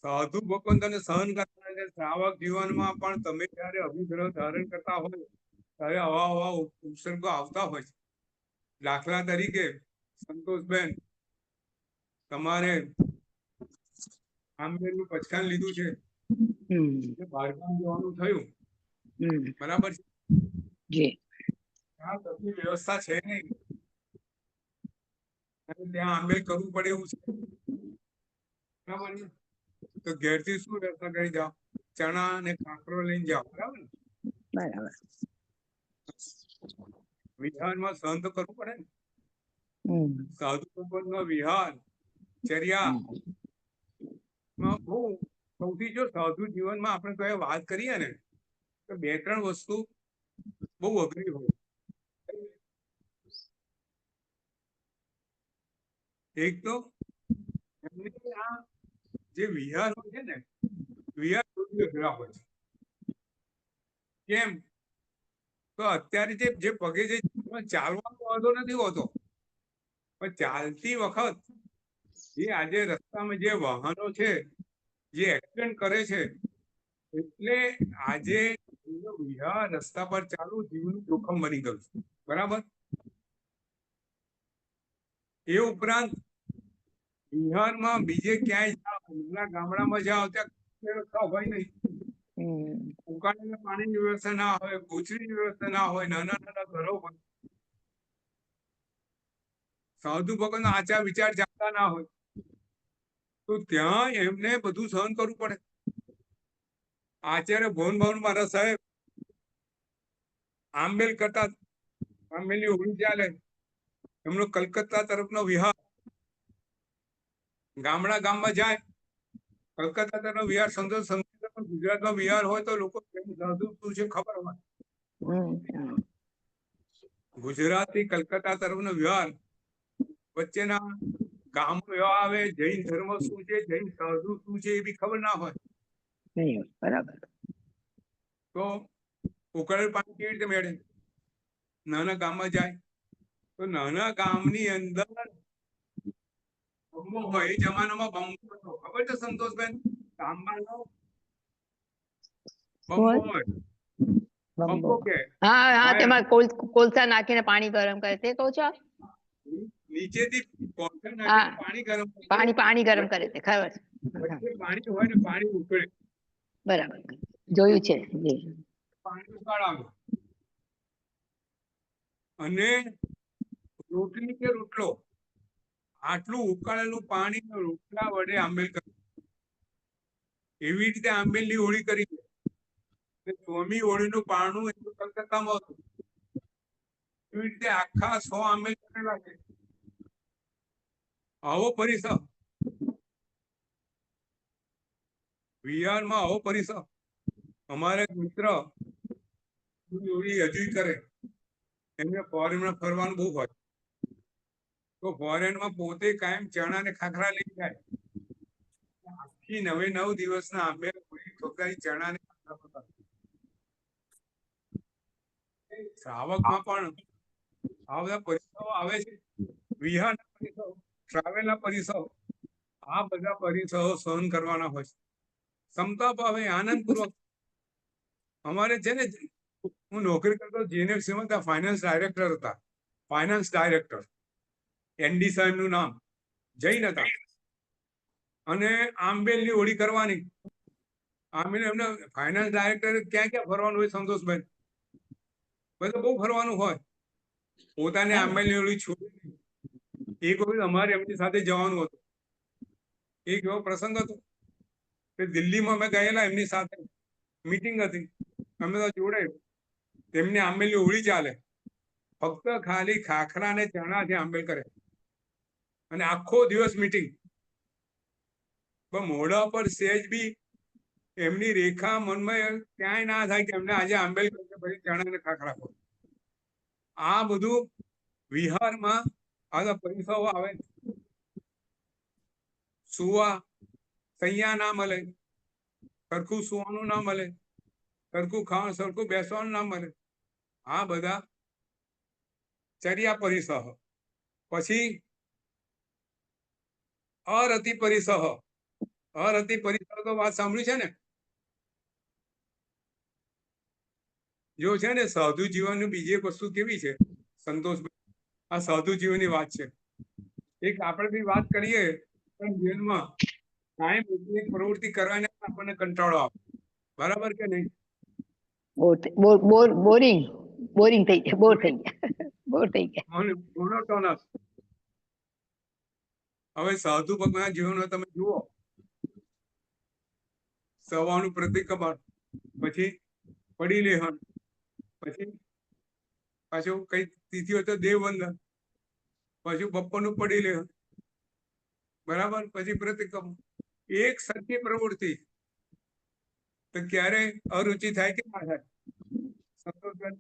સાધુ ભગવંતોને સહન કરવાના છે. શ્રાવક જીવનમાં પણ તમે જયારે અભિગ્રહ ધારણ કરતા હોય ત્યારે આવા ઉપસર્ગો આવતા હોય છે. દાખલા તરીકે સંતોષબેન, તમારે આંબેડનું પચકાન લીધું છે, બહારગામ જવાનું થયું, બરાબર છે? જી. ત્યાં બધી વ્યવસ્થા છે નહીં, ત્યાં આંબેડ કરવું પડે એવું છે, બરાબર ને? તો ઘેરથી શું વ્યવસ્થા કરી જાઓ, ચણા અને કાંકરો લઈને જાઓ, બરાબર ને? બરાબર. વિહારમાં સહન તો કરવું પડે ને. સાધુ સંપન્નનો વિહાર ચર્યા બહુ સૌથી, જો સાધુ જીવનમાં આપણે કોઈ વાત કરીએ ને તો 2-3 વસ્તુ બહુ અઘરી હોય. એક તો આ જે વિહાર હોય છે ને, વિહાર અઘરા હોય છે. કેમ? તો અત્યારે જે પગે જે ચાલવાનો વાંધો નથી હોતો, પણ ચાલતી વખત જે આજે રસ્તામાં જે વાહનો છે જે એક્સિડન્ટ કરે છે, એટલે આજે વિહાર રસ્તા પર ચાલુ જીવનું જોખમ બની ગયું છે. બરાબર? એ ઉપરાંત બિહારમાં બીજે ક્યાંય જાઓ, ગામડામાં જાઓ ત્યાં વ્યવસ્થા હોય નહીં. ઉકાળેલા પાણીની વ્યવસ્થા ના હોય, કોચરીની વ્યવસ્થા ના હોય, નાના નાના ઘરો હોય. સાધુ ભગતનો આચાર વિચાર જાણતા ના હોય, તો ત્યાં એમને બધું સહન કરવું પડે. આચાર્ય ભવન મારા સાહેબ આંબેલ કરતા, આંબેલની હોળી ચાલે, એમનો કલકત્તા તરફનો વિહાર, ગામડા ગામમાં જાય, કલકત્તા તરફ વિહાર સંતોષ સંતોષ, પણ ગુજરાતમાં વિહાર હોય તો લોકો સાધુ શું છે ખબર હોય. હમ. ગુજરાતથી કલકત્તા તરફનો વિહાર વચ્ચેના ગામ એવા આવે, જૈન ધર્મ શું છે, જૈન સાધુ શું છે એ બી ખબર ના હોય, નહીં, બરાબર. તો ઉકળેલ પાણી કેવી રીતે મેળે? નાના ગામમાં જાય તો નાના ગામની અંદર બંબો હોય. એ જમાનામાં બંબો હતો, ખબર છે સંતોષબેન? તાંબાનો બંબો હોય. બંબો કે હા હા, fire. તેમાં કોલસા નાખીને પાણી ગરમ કરે તે કહો છો? નીચેથી કોલસા હા, નાખીને પાણી ગરમ કરે, પાણી ગરમ કરે તે ખબર છે. વચ્ચે પાણી હોય ને પાણી ઉકળે, બરાબર, જોયું છે જી. પાણી ઉકાળાવે અને રોટલી કે રોટલો, આટલું ઉકાળેલું પાણી રોટલા વડે આંબેલ કરે. એવી રીતે આંબેલની હોળી કરી છે. સ્વામી હોળીનું પારણું એટલું કલકત્તામાં હતું. એવી રીતે આખા 100 આંબેલ કરેલા છે. આવો પરિસર વિહારમાં, આવો પરિસર અમારે મિત્ર હોળી હજુ કરે, એમને ફોરેનમાં ફરવાનું બહુ હોય, તો ફોરેનમાં પોતે કાયમ ચણા ને ખાખરા લઈ જાય. આખી 9 દિવસના આંબેલ હોળી ઠોકાઈ ચણા ને ખાખરા પકડે. શ્રાવકમાં પણ આ બધા પરિસરો આવે છે. વિહારના પરિસરો, ટ્રાવેલના પરિસરો, આ બધા પરિસરો સહન કરવાના હોય છે. ક્ષમતા ભાવે આનંદપૂર્વક. અમારે છે ને, હું નોકરી કરતો જીએનએફસીમાં, ત્યાં ફાઇનાન્સ ડાયરેક્ટર હતા. ફાઇનાન્સ ડાયરેક્ટર એનડી સાહેબનું નામ, જૈન હતા. અને આંબેલની હોળી કરવાની. આંબેલ એમને ફાઇનાન્સ ડાયરેક્ટર ક્યાં ક્યાં ફરવાનું હોય સંતોષભાઈ? બધું બહુ ફરવાનું હોય. પોતાને આંબેલની હોળી છોડી એક વખત અમારે એમની સાથે જવાનું હતું. એક એવો પ્રસંગ હતો કે દિલ્હીમાં અમે ગયેલા, એમની સાથે મીટિંગ હતી, અમે તો જોડે. તેમની આંબેલની હોળી ચાલે, ફક્ત ખાલી ખાખરા ને ચણાથી આંબેલ કરે અને આખો દિવસ મીટિંગ. પણ મોઢા પર સહેજ બી એમની રેખા મનમાં ક્યાંય ના થાય કે એમને આજે આંબેલ કરશે પછી ચણા ને ખાખરા પર. આ બધું વિહારમાં આ પરિસરો આવે. સુવા સૈયા ના મળે, સરખું સુવાનું ના મળે, સરખું ખાવાનું, સરખું બેસવાનું ના મળે. આ બધા ચર્યા પરિસર. પછી અરતિ પરિસર. અરતિ પરિસર તો વાત સાંભળી છે ને? જો છે ને, સાધુ જીવનની બીજી એક વસ્તુ કેવી છે સંતોષભાઈ? આ સાધુ જીવનની વાત છે. એક આપણે બી વાત કરીએ પણ જીવનમાં કાયમ એક પ્રવૃત્તિ કરવાને આપણને કંટાળો આવે, બરાબર કે નહીં? બોરિંગ થઈ ગયા, બોર થઈ ગયા, બોર થઈ ગયા. મોનોટોનસ. હવે સાધુ ભગવાનના જીવનમાં તમે જુઓ, સવારનું પ્રતિક્રમણ, પછી પડી લેહન, પછી પાછું કઈ તિથિ હોય તો દેવવંદન, પછી બપોરનું પડી લેહન, બરાબર, પછી પ્રતિક્રમણ. એક સરખી પ્રવૃત્તિ. તો ક્યારે અરુચિ થાય કે ના થાય? સંતોષબેન,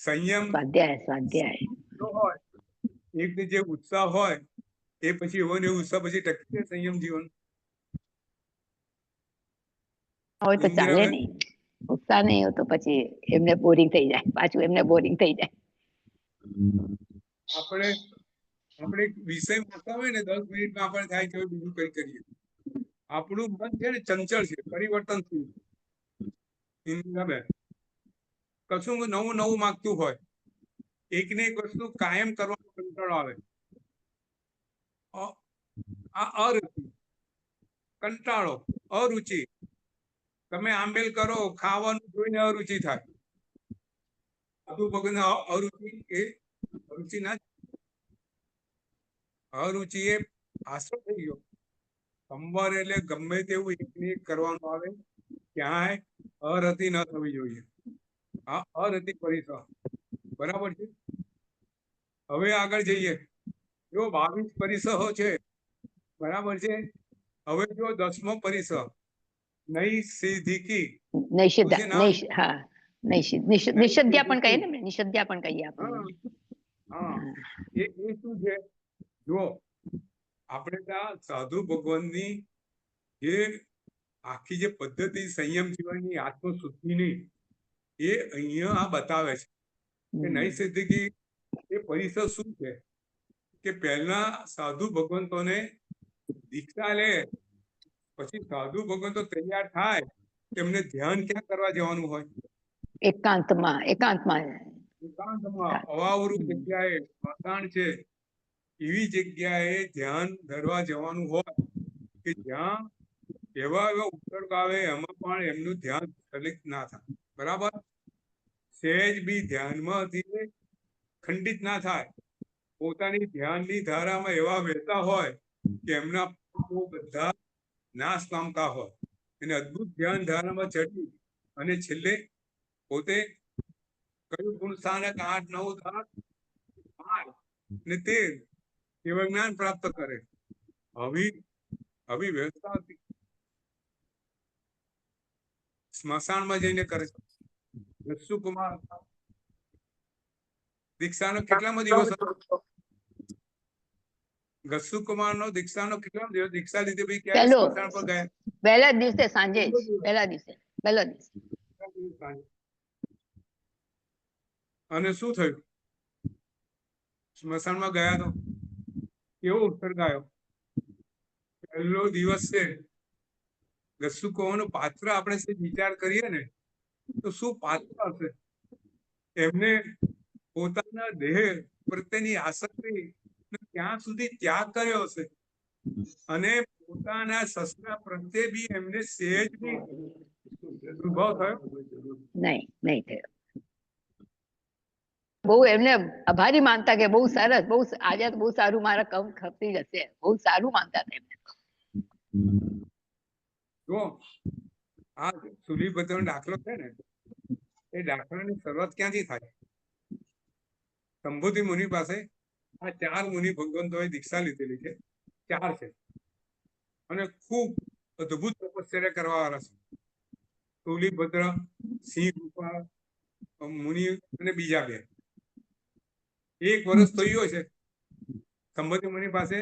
સંયમ સ્વાધ્યાય હોય, એક જે ઉત્સાહ હોય એ પછી એવો ને એવો ઉત્સાહ પછી ટકી જાય સંયમ જીવન? હોય તો ચાલે ઇન્દિરાબેન, નહીં. ઉત્સાહ નહીં હોય તો પછી એમને બોરિંગ થઈ જાય, પાછું એમને બોરિંગ થઈ જાય. આપણે આપણે એક વિષય વાંચતા હોય ને 10 મિનિટમાં આપણે થાય કે હવે બીજું કઈ કરીએ. આપણું મન છે ને ચંચળ છે, પરિવર્તનશીલ. ઇન્દિરાબેન, કશું નવું નવું માંગતું હોય, એકને એક વસ્તુ કાયમ કરવાનો કંટાળો આવે. આ અરુચિ, કંટાળો, અરુચિ. તમે આંબેલ કરો, ખાવાનું જોઈને અરુચિ થાય. સાધુ ભગવાન અરુચિ એ અરુચિ ના, અરુચિ એ આશરો થઈ ગયો. સંભાર એટલે ગમે તેવું એકને એક કરવાનું આવે, ક્યાંય અરતિ ન થવી જોઈએ. આ અરતિ પરિસર, બરાબર છે. હવે આગળ જઈએ. જો 22 પરિસહો છે, બરાબર છે. હવે જો 10મો પરિસહ નૈષધિકી. શું છે નામ? હા નિષદ્યા પણ કહીએ ને, નિષદ્યા પણ કહીએ આપણે. હા હા એ શું છે? જો આપણે ત્યાં સાધુ ભગવાનની જે આખી જે પદ્ધતિ સંયમ જીવનની આત્મશુદ્ધિની એ અહીંયા આ બતાવે છે કે નૈષધિકી એ પરિસર શું છે કે પહેલા સાધુ ભગવંતોને દીક્ષા લે, પછી સાધુ ભગવંતો તૈયાર થાય, તેમને ધ્યાન ક્યાં કરવા જવાનું હોય? એકાંતમાં. એકાંતમાં અવાવરૂ જગ્યાએ, સ્મશાન છે એવી જગ્યાએ ધ્યાન ધરવા જવાનું હોય કે જ્યાં એવા એવા ઉત્તર આવે એમાં પણ એમનું ધ્યાન ચલિત ના થાય. બરાબર? સહેજ બી ધ્યાનમાંથી ખંડિત ના થાય, પોતાની ધ્યાનની ધારામાં એવા વહેતા હોય કે એમના બધા નાશ પામતા હોય, એને અદ્ભુત ધ્યાન ધારામાં ચડી અને છેલ્લે પોતે કયું ગુણ સ્થાનક 8, 9, 10, 12 ને 13 એવા જ્ઞાન પ્રાપ્ત કરે. આવી વ્યવસ્થા હતી. સ્મશાનમાં જઈને કરે. દસ્યુકુમાર દીક્ષાનો કેટલામો દિવસ હતો? ગસ્સુકુમારનો દીક્ષાનો કેટલામો દિવસ? દીક્ષા લીધી પછી ક્યારે સ્મશાન પર ગયા? પહેલા દિવસે સાંજે જ. પહેલા દિવસે. અને શું થયું? સ્મશાનમાં ગયા તો કેવો ઉત્સર્ગ આવ્યો? પહેલો દિવસ છે. ગસ્સુકુમારનું પાત્ર આપણે વિચાર કરીએ ને તો શું પાત્ર હશે? એમને પોતાના દેહ પ્રત્યેની આસક્તિ ત્યાં સુધી ત્યાગ કર્યો હશે અને પોતાના શસ્ત્ર પ્રત્યે બી એમને સહેજ બી અનુભવ થયો નહીં થયો. બહુ એમને આભારી માનતા કે બહુ સરસ, બહુ આજે બહુ સારું મારા કામ ખપી જશે, બહુ સારું માનતા હતા એમને. જો આ સુલીભદ્રનો દાખલો છે ને, એ દાખલાની શરૂઆત ક્યાંથી થાય? સંબોધિ મુનિ પાસે આ 4 મુનિ ભગવંતોએ દીક્ષા લીધેલી છે. 4 છે અને ખૂબ અદ્ભુત તપશ્ચર્યા કરવા વાળા છે. સુલીભદ્ર, સિંહ ગુફા મુનિ અને બીજા 2. 1 વર્ષ થયું છે. સંબોધિ મુનિ પાસે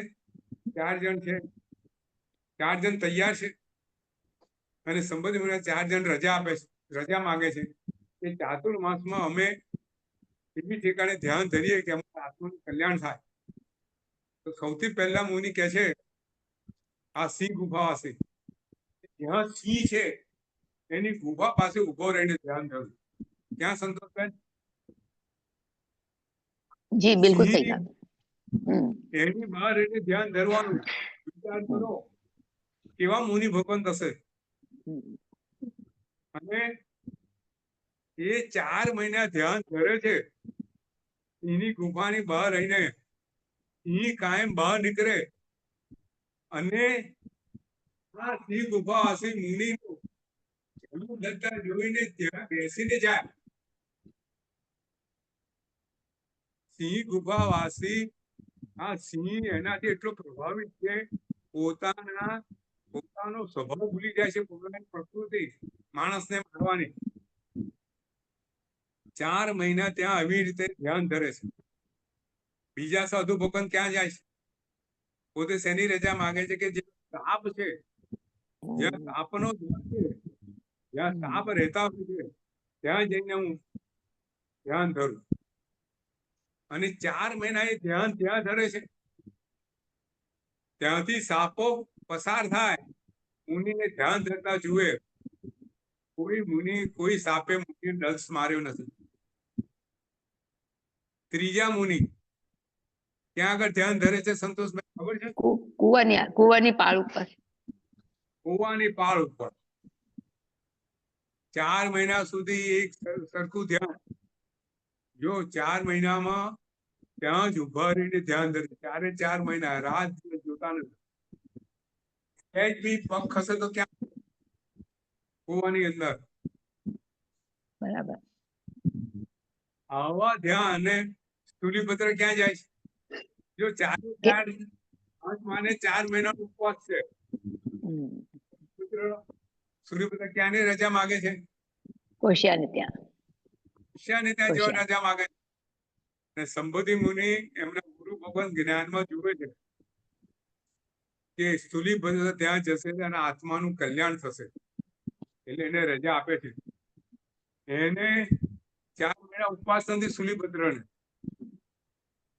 4 જણ છે, 4 જણ તૈયાર છે અને સંબોધિ મુનિ 4 જણ રજા આપે છે, રજા માંગે છે કે ચાતુર્માસમાં અમે એવી ઠેકાણે ધ્યાન ધરીએ કે અમારા આત્માનું કલ્યાણ થાય. તો સૌથી પહેલા મુનિ કહે છે આ સિંહ ગુફા હશે, જ્યાં સિંહ છે એની ગુફા પાસે ઉભો રહીને ધ્યાન ધરું. ક્યાં સંતોષબેન? જી બિલકુલ સહી વાત. એની બહાર રહીને ધ્યાન ધરવાનું. વિચાર કરો કેવા મુનિ ભગવંત હશે. અને એ 4 મહિના ધ્યાન ધરે છે. એની ગુફાની બહાર રહીને સિંહ કાયમ બહાર નીકળે અને આ સિંહ ગુફા હશે મુનિનું જોઈને ત્યાં બેસીને જાય. સિંહ ગુફા વાસી આ સિંહ એનાથી એટલો પ્રભાવિત છે, પોતાનો સ્વભાવ ભૂલી જાય છે, પોતાની પ્રકૃતિ માણસને મારવાની. 4 મહિના ત્યાં આવી રીતે ધ્યાન ધરે છે. બીજા સાધુ ભગવાન ક્યાં જાય છે? પોતે શેની રજા માંગે છે કે જે સાપ છે, જ્યાં સાપનો છે, જ્યાં સાપ રહેતા હોય છે ત્યાં જઈને હું ધ્યાન ધરું. અને 4 મહિના એ ધ્યાન ત્યાં ધરે છે. ત્યાંથી સાપો પસાર થાય, મુનિને ધ્યાન ધરતા જુએ. કોઈ સાપે મુનિને ડંસ માર્યો નથી. ત્રીજા મુનિ ત્યાં આગળ ધ્યાન ધરે છે. સંતોષભાઈ ખબર છે? કુવાની પાળ ઉપર. કુવાની પાળ ઉપર 4 મહિના સુધી એક સરખું ધ્યાન. જો 4 મહિનામાં ત્યાં જ ઉભા રહીને ધ્યાન ધરે. 4 મહિના રાત દિવસ જોતા નથી. સહેજ બી પગ ખસે તો ક્યાં? કુવાની અંદર. બરાબર. આવા ધ્યાન અને સ્થૂલીપત્ર ક્યાં જાય છે? જો ચાર માને 4 મહિનાનો ઉપવાસ છે, હમ. સૂર્યપુત્ર ક્યાંની રજા માગે છે? કોશિયાને ત્યાં શિષ્યને ત્યાં જો કોશિયા. રજા માગે છે. અને સંબોધિ મુનિ એમના ગુરુ ભગવાન જ્ઞાનમાં જુએ છે કે સ્થૂલીભદ્ર ત્યાં જશે અને આત્માનું કલ્યાણ થશે, એટલે એને રજા આપે છે. એને 4 મહિના ઉપવાસ નથી સ્થૂલીભદ્રને.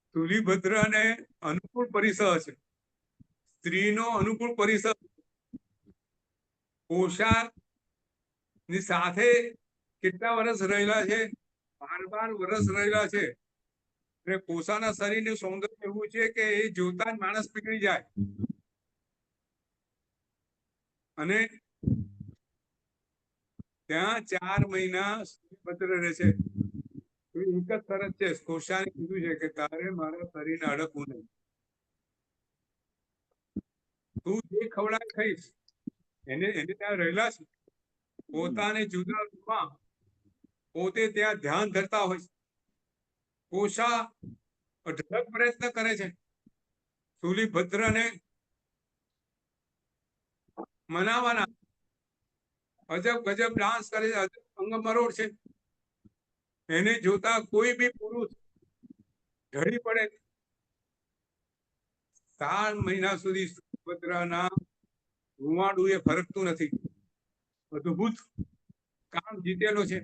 સ્થૂલીભદ્રને અનુકૂળ પરિસર છે, સ્ત્રીનો અનુકૂળ પરિસર. કોષા ની સાથે કેટલા વર્ષ રહેલા છે? 12 વર્ષ રહેલા છે. એટલે કોષાના શરીરનું સૌંદર્ય એવું છે કે એ જોતા જ માણસ પીગળી જાય. અને ત્યાં 4 મહિના સ્થૂલીભદ્ર રહે છે. એક જ શરત છે, કોષાને કીધું છે કે તારે મારા શરીરને અડકવું નહીં. તું જે ખવડાય ખાઈશ. એને ત્યાં રહેલા છે, પોતાને જુદા રૂપમાં પોતે ત્યાં ધ્યાન ધરતા હોય. કોષા અઢળક પ્રયત્ન કરે છે સ્થૂલીભદ્રને મનાવાના. અજબ ગજબ ડાન્સ કરે છે, અજબ અંગમરોડ છે. એને જોતા કોઈ બી પુરુષ ઢળી પડે. 4 મહિના સુધી સ્થૂલીભદ્રના રૂવાડું એ ફરકતું નથી. અદભુત કામ જીતેલો છે.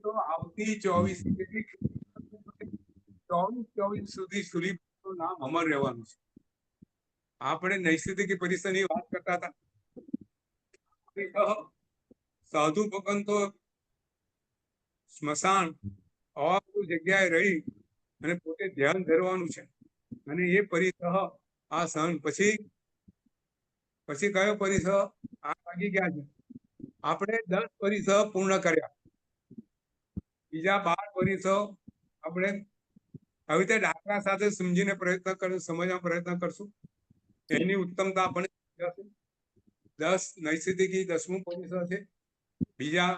તો આવતી 24 સુધી સ્થૂલીભદ્રનું નામ અમર રહેવાનું છે. આપણે નૈસર્ગિક પરિસરની વાત કરતા હતા. સાધુ ભગવાન તો સ્મશાન આવા જગ્યાએ રહી અને પોતે ધ્યાન ધરવાનું છે. અને એ પરિસહ આ સહન પછી કયો પરિસહ? 8 વાગી ગયા છે. આપણે 10 પરિસહ પૂર્ણ કર્યા. બીજા 12 પરિસહ આપણે આવી રીતે દાખલા સાથે સમજીને સમજવાનો પ્રયત્ન કરશું. એની ઉત્તમતા આપણે 10 નૈસર્ગિક 10મું પરિસહ છે. બીજા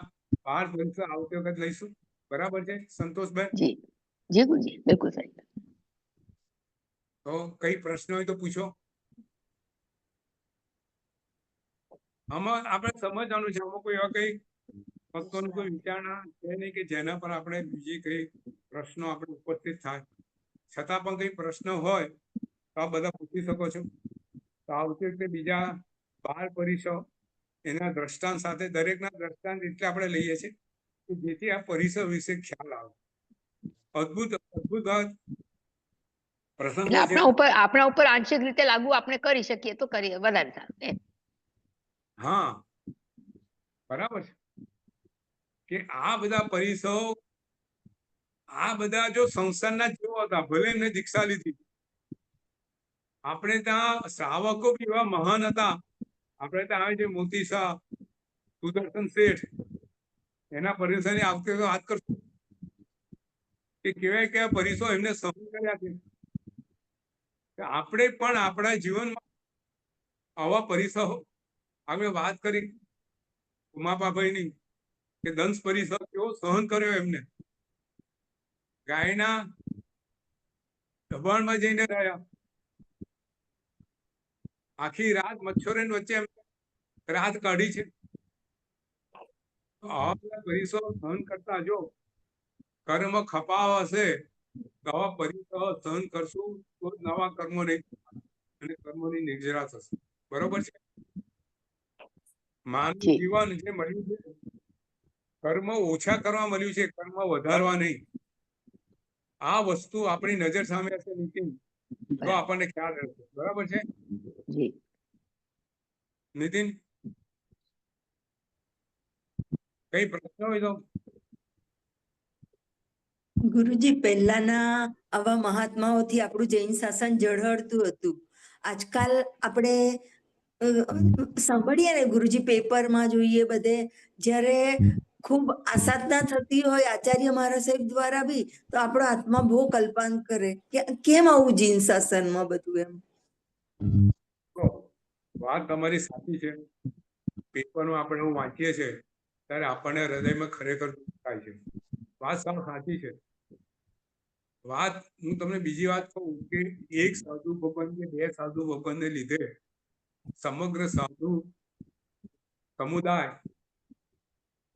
12 પરિસહ આવતી વખત લઈશું. બરાબર છે સંતોષભાઈ? જી જી ગુરુજી, બિલકુલ સાહેબ. તો કઈ પ્રશ્ન હોય તો પૂછો. આમાં આપણે સમજવાનું છે, આમાં કોઈ એવા કઈ વસ્તુની કોઈ વિચારણા છે નહીં કે જેના પર આપણે બીજી કઈ પ્રશ્નો આપણે ઉપસ્થિત થાય. છતાં પણ કઈ પ્રશ્ન હોય તો આ બધા પૂછી શકો છો. તો આવતી વખતે બીજા 12 પરિસહ એના દ્રષ્ટાંત સાથે, દરેકના દ્રષ્ટાંત એટલે આપણે લઈએ છીએ કે જેથી આ પરિસર વિશે ખ્યાલ આવે. અદ્ભુત અદ્ભુત પ્રસંગો છે. આપણા ઉપર આંશિક રીતે લાગુ આપણે કરી શકીએ તો કરીએ, વધારે સારું. હા, બરાબર છે કે આ બધા પરિસરો આ બધા જો સંસારના જેવો હતા, ભલે એમને દીક્ષા લીધી. આપણે ત્યાં શ્રાવકો બી એવા મહાન હતા. આપણે ત્યાં આવે છે મોતી શાહ, સુદર્શન શેઠ, એના પરિસરની આવતી વાત કરશું કે કેવા પરિસો એમને સહન કર્યા છે. આપણે પણ આપણા જીવનમાં આવા પરિસરો, આપણે વાત કરી ઉમાપાભાઈની કે દંશ પરિસર કેવો સહન કર્યો એમને. ગાયના દબાણમાં જઈને રહ્યા. આખી રાત મચ્છરોની વચ્ચે રાત કાઢી છે. આવા બધા પરિસરો સહન કરતા જો કર્મ ખપાવ હશે તો આવા પરિસરો સહન કરશું તો નવા કર્મો નહીં અને કર્મોની નિર્જરા થશે. બરોબર છે? માનવ જીવન જે મળ્યું છે, કર્મ ઓછા કરવા મળ્યું છે, કર્મ વધારવા નહીં. આ વસ્તુ આપણી નજર સામે હશે નીતિન, તો આપણને ખ્યાલ રહેશે. બરાબર છે નીતિન? કઈ પ્રશ્ન હોય તો? ગુરુજી, પહેલાના આવા મહાત્માઓથી આપણું જૈન શાસન ઝળહળતું હતું. આજકાલ આપણે સાંભળીએ ને ગુરુજી, પેપરમાં જોઈએ બધે, જ્યારે ખૂબ આસાધના થતી હોય આચાર્ય મહારાજ સાહેબ દ્વારા બી, તો આપણો આત્મા બહુ કલ્પાન કરે કે કેમ આવું જૈન શાસનમાં બધું એમ. વાત તમારી સાચી છે. પેપરમાં આપણે વાંચીએ છીએ ત્યારે આપણને હૃદયમાં ખરેખર થાય છે. વાત સાવ સાચી છે. વાત હું તમને બીજી વાત કહું કે એક સાધુ ભગવાન કે બે સાધુ ભગવાનને લીધે સમગ્ર સાધુ સમુદાય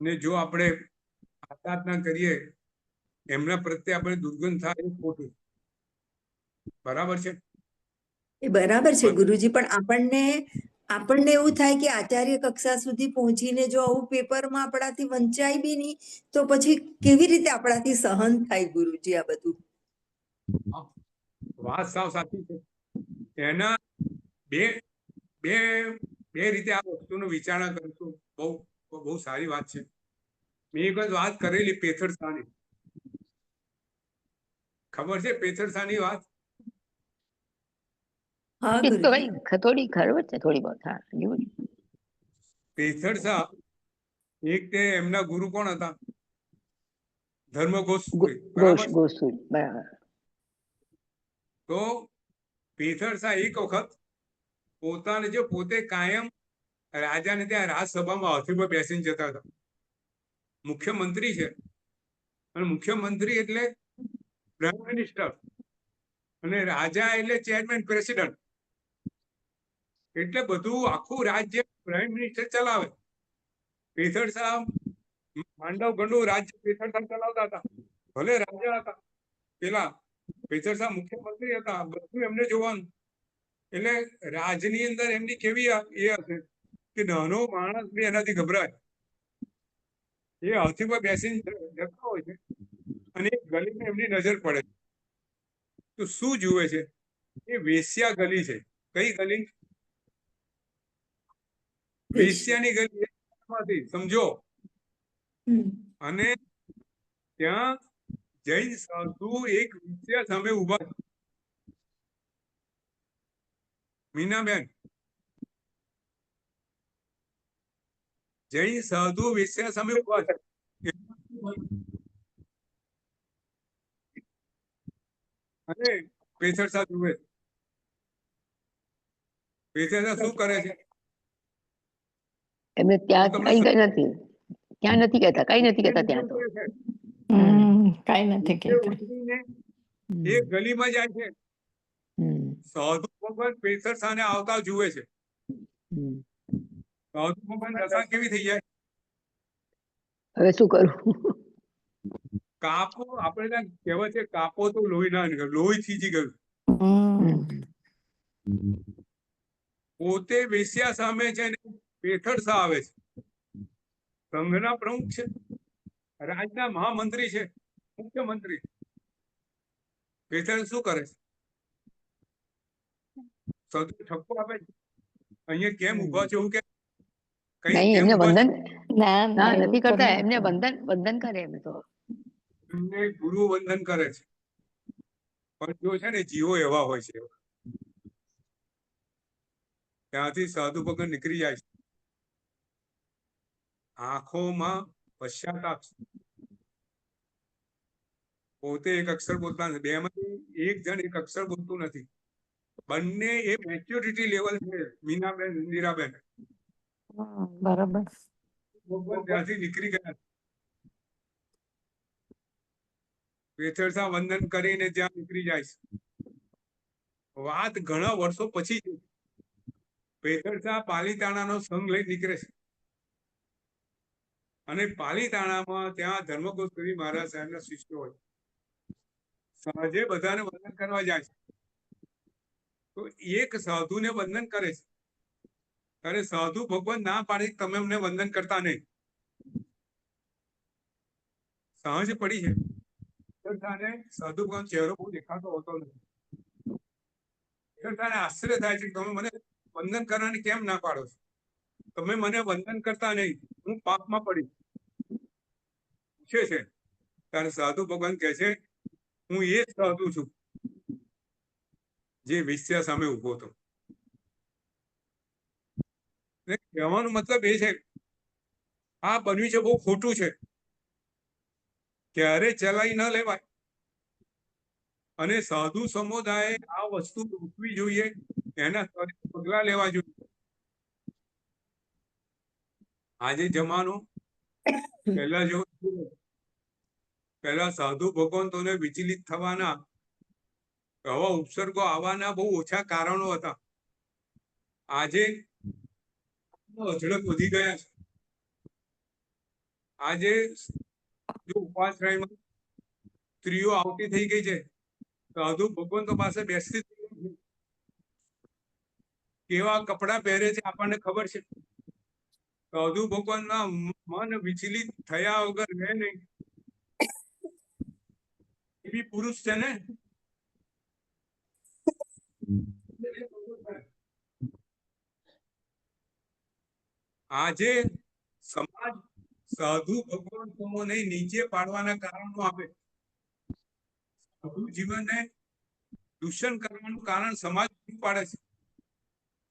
ને જો આપણે આરાધના કરીએ એમના પ્રત્યે આપણે દુર્ગંધ થાય એ ખોટું. બરાબર છે? એ બરાબર છે ગુરુજી, પણ આપણને એવું થાય કે આચાર્ય કક્ષા સુધી પહોંચીને જો આવું પેપરમાં આપણાથી વંચાય બી નહીં તો પછી કેવી રીતે આપણાથી સહન થાય ગુરુજી આ બધું? વાત સાવ સાચી છે. એના બે બે બે રીતે આ વસ્તુનો વિચારણા કરશું. બહુ સારી વાત છે. મેં એક જ વાત કરેલી પેથર શાહની. ખબર છે પેથર શાહની વાત? હા એ તો ગુરુજી. ભાઈ થોડી ખબર છે, થોડી બહુ. હા એવું. પેથર શાહ એક તે એમના ગુરુ કોણ હતા? ધર્મઘોષ. બરાબર. ગોસુલ બરાબર. તો પેથર શાહ એક વખત પોતાને જો પોતે કાયમ રાજાને ત્યાં રાજસભામાં હાથી પર બેસીને જતા હતા. મુખ્યમંત્રી છે અને મુખ્યમંત્રી એટલે પ્રાઇમ મિનિસ્ટર અને રાજા એટલે ચેરમેન પ્રેસિડન્ટ. એટલે બધું આખું રાજ્ય પ્રાઇમ મિનિસ્ટર ચલાવે. પેથર શાહ માંડવ ગંડુ રાજ્ય પેથર શાહ ચલાવતા હતા. ભલે રાજા હતા પેલા, પેથર શાહ મુખ્યમંત્રી હતા, બધું એમને જોવાનું. એટલે રાજની અંદર એમની કેવી એ હશે કે નાનો માણસ બી એનાથી ગભરાય. એ હાથી પર બેસીને જતા હોય છે અને એક ગલીમાં એમની નજર પડે તો શું જુએ છે? એ વેશ્યા ગલી છે. કઈ ગલી? વેશ્યાની ગલી. સમજો. અને ત્યાં જૈન સાધુ એક વેશ્યા સામે ઉભા છે. મીનાબેન, જૈન સાધુ વેશ્યા સામે ઉભા છે. અને પેથર શાહ જુએ. પેથર શાહ શું કરે છે? એમને ત્યાં તમને કઈ નથી, ત્યાં નથી કહેતા, કઈ નથી કહેતા ત્યાં તો. કઈ નથી કહેતા. એક ગલીમાં જાય છે. હમ. સાધુ ભગવાન પેથર શાહને આવતા જુએ છે. હમ. સાધુ ભગવાન દશા કેવી થઈ જાય? હવે શું કરું? કાપો, આપણે ત્યાં કહેવત છે કાપો તો લોહી ના નીકળે, લોહી થીજી ગયું. પોતે વેશ્યા સામે છે ને પેથર શાહ આવે છે. સંઘના પ્રમુખ છે, રાજના મહામંત્રી છે, મુખ્યમંત્રી. પેથર શું કરે છે? સાધુ ઠપકો આપે છે. અહીંયા કેમ ઉભા છો એવું કે કઈ નહીં, કેમ એમને ઉભા છો? વંદન ના ના એવું નથી તો કરતા. નહીં એમને કરે. વંદન કરે એમને તો. એમને ગુરુ વંદન કરે છે. પણ જો છે ને જીવો એવા હોય છે, ત્યાંથી સાધુ ભગવાન નીકળી જાય છે. આંખોમાં પશ્ચાતાપ છે. પોતે એક અક્ષર બોલતા નથી. બે માંથી એક જણ એક અક્ષર બોલતું નથી. બંને એ મેચ્યોરિટી લેવલ છે. મીનાબેન, ઇન્દિરાબેન. બરાબર. ભગવાન ત્યાંથી નીકળી ગયા. પેથર શાહ વંદન કરીને ત્યાં નીકળી જાય છે. વાત ઘણા વર્ષો પછી છે. પેથર શાહ પાલીતાણાનો સંઘ લઈ નીકળે છે અને પાલીતાણામાં ત્યાં ધર્મઘોષ મહારાજ સાહેબના શિષ્યો હોય. સાંજે બધાને વંદન કરવા જાય છે. તો એક સાધુને વંદન કરે છે. ત્યારે સાધુ ભગવાન ના પાડી તમે અમને વંદન કરતા નહીં. સાંજ પડી છે. સાધુ ભગવાન ચહેરો બહુ દેખાતો હોતો નથી. આશ્ચર્ય થાય છે કે તમે મને વંદન કરવાની કેમ ના પાડો છો? તમે મને વંદન કરતા નહીં, હું પાપમાં પડી. પૂછે છે ત્યારે સાધુ ભગવાન કહે છે હું એ જ સાધુ છું જે વેશ્યા સામે ઉભો હતો. કહેવાનો મતલબ એ છે આ બન્યું છે બહુ ખોટું છે, ક્યારે ચલાવી ન લેવાય. અને સાધુ સમુદાયે આ વસ્તુ રોકવી જોઈએ, એના પગલા લેવા જોઈએ. આજે જમાનો પહેલા જેવો પહેલા સાધુ ભગવંતોને વિચલિત થવાના, આવા ઉપસર્ગો આવવાના બહુ ઓછા કારણો હતા. આજે અઢળક વધી ગયા છે. આજે જો ઉપાશ્રયમાં સ્ત્રીઓ આવતી થઈ ગઈ છે, સાધુ ભગવંતો પાસે બેસતી થઈ ગઈ છે. કેવા કપડા પહેરે છે આપણને ખબર છે. સાધુ ભગવાનના મન વિચલિત થયા વગર રહે નહીં. એ બી પુરુષ છે ને. આજે સમાજ સાધુ ભગવંતોને નીચે પાડવાના કારણો આપે. સાધુ જીવનને દૂષણ કરવાનું કારણ સમાજ પૂરું પાડે છે.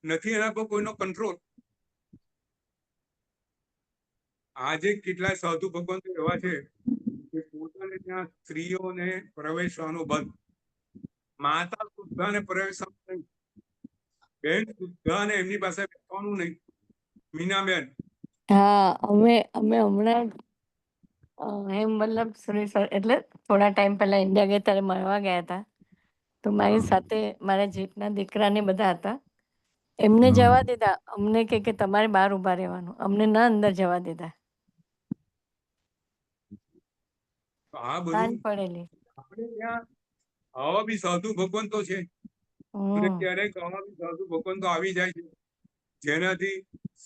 નથી એના પર કોઈનો કંટ્રોલ. આજે કેટલાય સાધુ ભગવંતો એવા છે કે પોતાને ત્યાં સ્ત્રીઓને પ્રવેશવાનો બંધ, માતા શુદ્ધાને પ્રવેશવાનું નહીં, બેન શુદ્ધાને એમની પાસે બેસવાનું નહીં. મીનાબેન, હા, અમે હમણાં હેમવલ્લભ સુરેશ એટલે થોડા ટાઈમ પહેલા ઇન્ડિયા ગયા ત્યારે મળવા ગયા હતા. તો મારી સાથે મારા જેઠના દીકરા ને બધા હતા. એમને જવા દીધા. અમને કે તમારે બહાર ઉભા રહેવાનું, અમને ના અંદર જવા દીધા. આ બધું સાંજ પડેલી. આપણે ત્યાં આવા બી સાધુ ભગવંતો છે, અને ક્યારેક આવા બી સાધુ ભગવંતો આવી જાય છે જેનાથી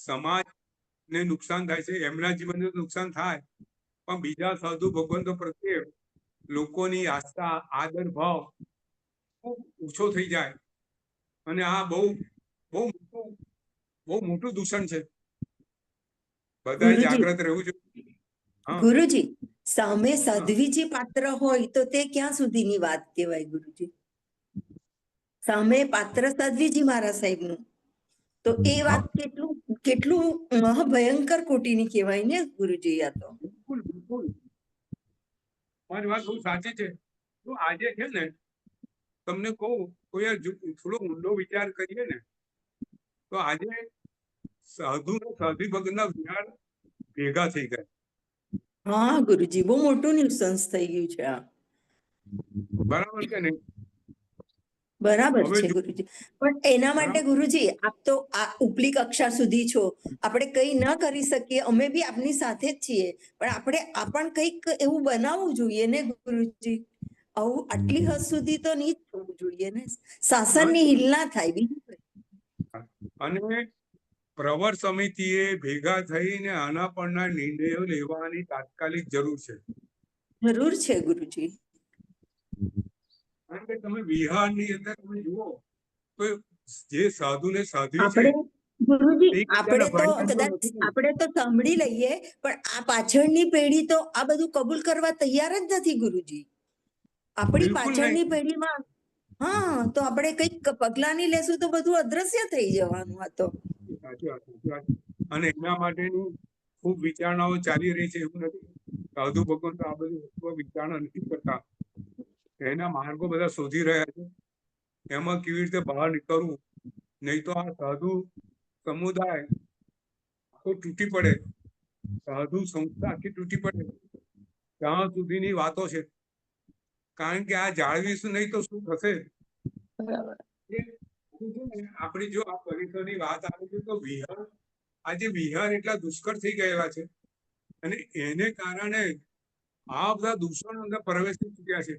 સમાજને નુકસાન થાય છે. એમના જીવનને નુકસાન થાય, પણ બીજા સાધુ ભગવંતો પ્રત્યે લોકોની આસ્થા, આદર ભાવ ખૂબ ઓછો થઈ જાય. અને આ બહુ મોટું દૂષણ છે. બધાએ ગુરુજી, જાગ્રત રહેવું જોઈએ. હા, ગુરુજી, સામે સાધ્વીજી પાત્ર હોય તો તે ક્યાં સુધીની વાત કહેવાય ગુરુજી? સામે પાત્ર સાધ્વીજી મારા સાહેબનું, તો એ વાત કેટલું મહાભયંકર કોટીની કહેવાય ને ગુરુજી. આ તો બિલકુલ મારી વાત બહુ સાચી છે. તો આજે છે ને, તમને કહું, કોઈ થોડો ઊંડો વિચાર કરીએ ને, તો આજે સાધુ સાધુ ભગતના વિહાર ભેગા થઈ ગયા. હા ગુરુજી, બહુ મોટું ન્યુસન્સ થઈ ગયું છે આ. બરાબર કે નહીં? બરાબર હવે છે ગુરુજી, પણ એના માટે ગુરુજી આપ તો આ ઉપલી કક્ષા સુધી છો, આપણે કંઈ ન કરી શકીએ, અમે બી આપની સાથે જ છીએ, પણ આપણે કંઈક એવું બનાવવું જોઈએ ને ગુરુજી. આવું આટલી હદ સુધી તો નહીં જ થવું જોઈએ ને. શાસનની હિલ ના થાય બીજું કંઈ. અને પ્રવર સમિતિએ ભેગા થઈને આના પરના નિર્ણયો લેવાની તાત્કાલિક જરૂર છે. જરૂર છે ગુરુજી. કારણ કે તમે વિહારની અંદર તમે જુઓ તો જે સાધુ ને સાધ્વી છે, આપણે ગુરુજી, એકબીજાના આપણે તો ભાઈબંધો કદાચ નથી. આપણે તો સાંભળી લઈએ, પણ આ પાછળની પેઢી તો આ બધું કબૂલ કરવા તૈયાર જ નથી ગુરુજી. આપણી બિલકુલ પાછળની નહીં. પેઢીમાં હા, તો આપણે કંઈક પગલાંની લેશું તો બધું અદ્રશ્ય થઈ જવાનું. આ તો સાચી વાત, સાચી વાત. અને એના માટેની ખૂબ વિચારણાઓ ચાલી રહી છે. એવું નથી સાધુ ભગવાન તો આ બધી વસ્તુઓ વિચારણા નથી કરતા. એના માર્ગો બધા શોધી રહ્યા છે. એમાં કેવી રીતે બહાર નીકળવું, નહીં તો આ સાધુ સમુદાય આખો તૂટી પડે, સાધુ સંસ્થા આખી તૂટી પડે, ત્યાં સુધીની વાતો છે. કારણ કે આ જાળવીશું નહીં તો શું થશે? બરાબર. આપણી જો આ પરિસરની વાત આવે છે તો વિહાર, આજે વિહાર એટલા દુષ્કળ થઈ ગયેલા છે, અને એને કારણે આ બધા દૂષણો અંદર પ્રવેશી ચૂક્યા છે.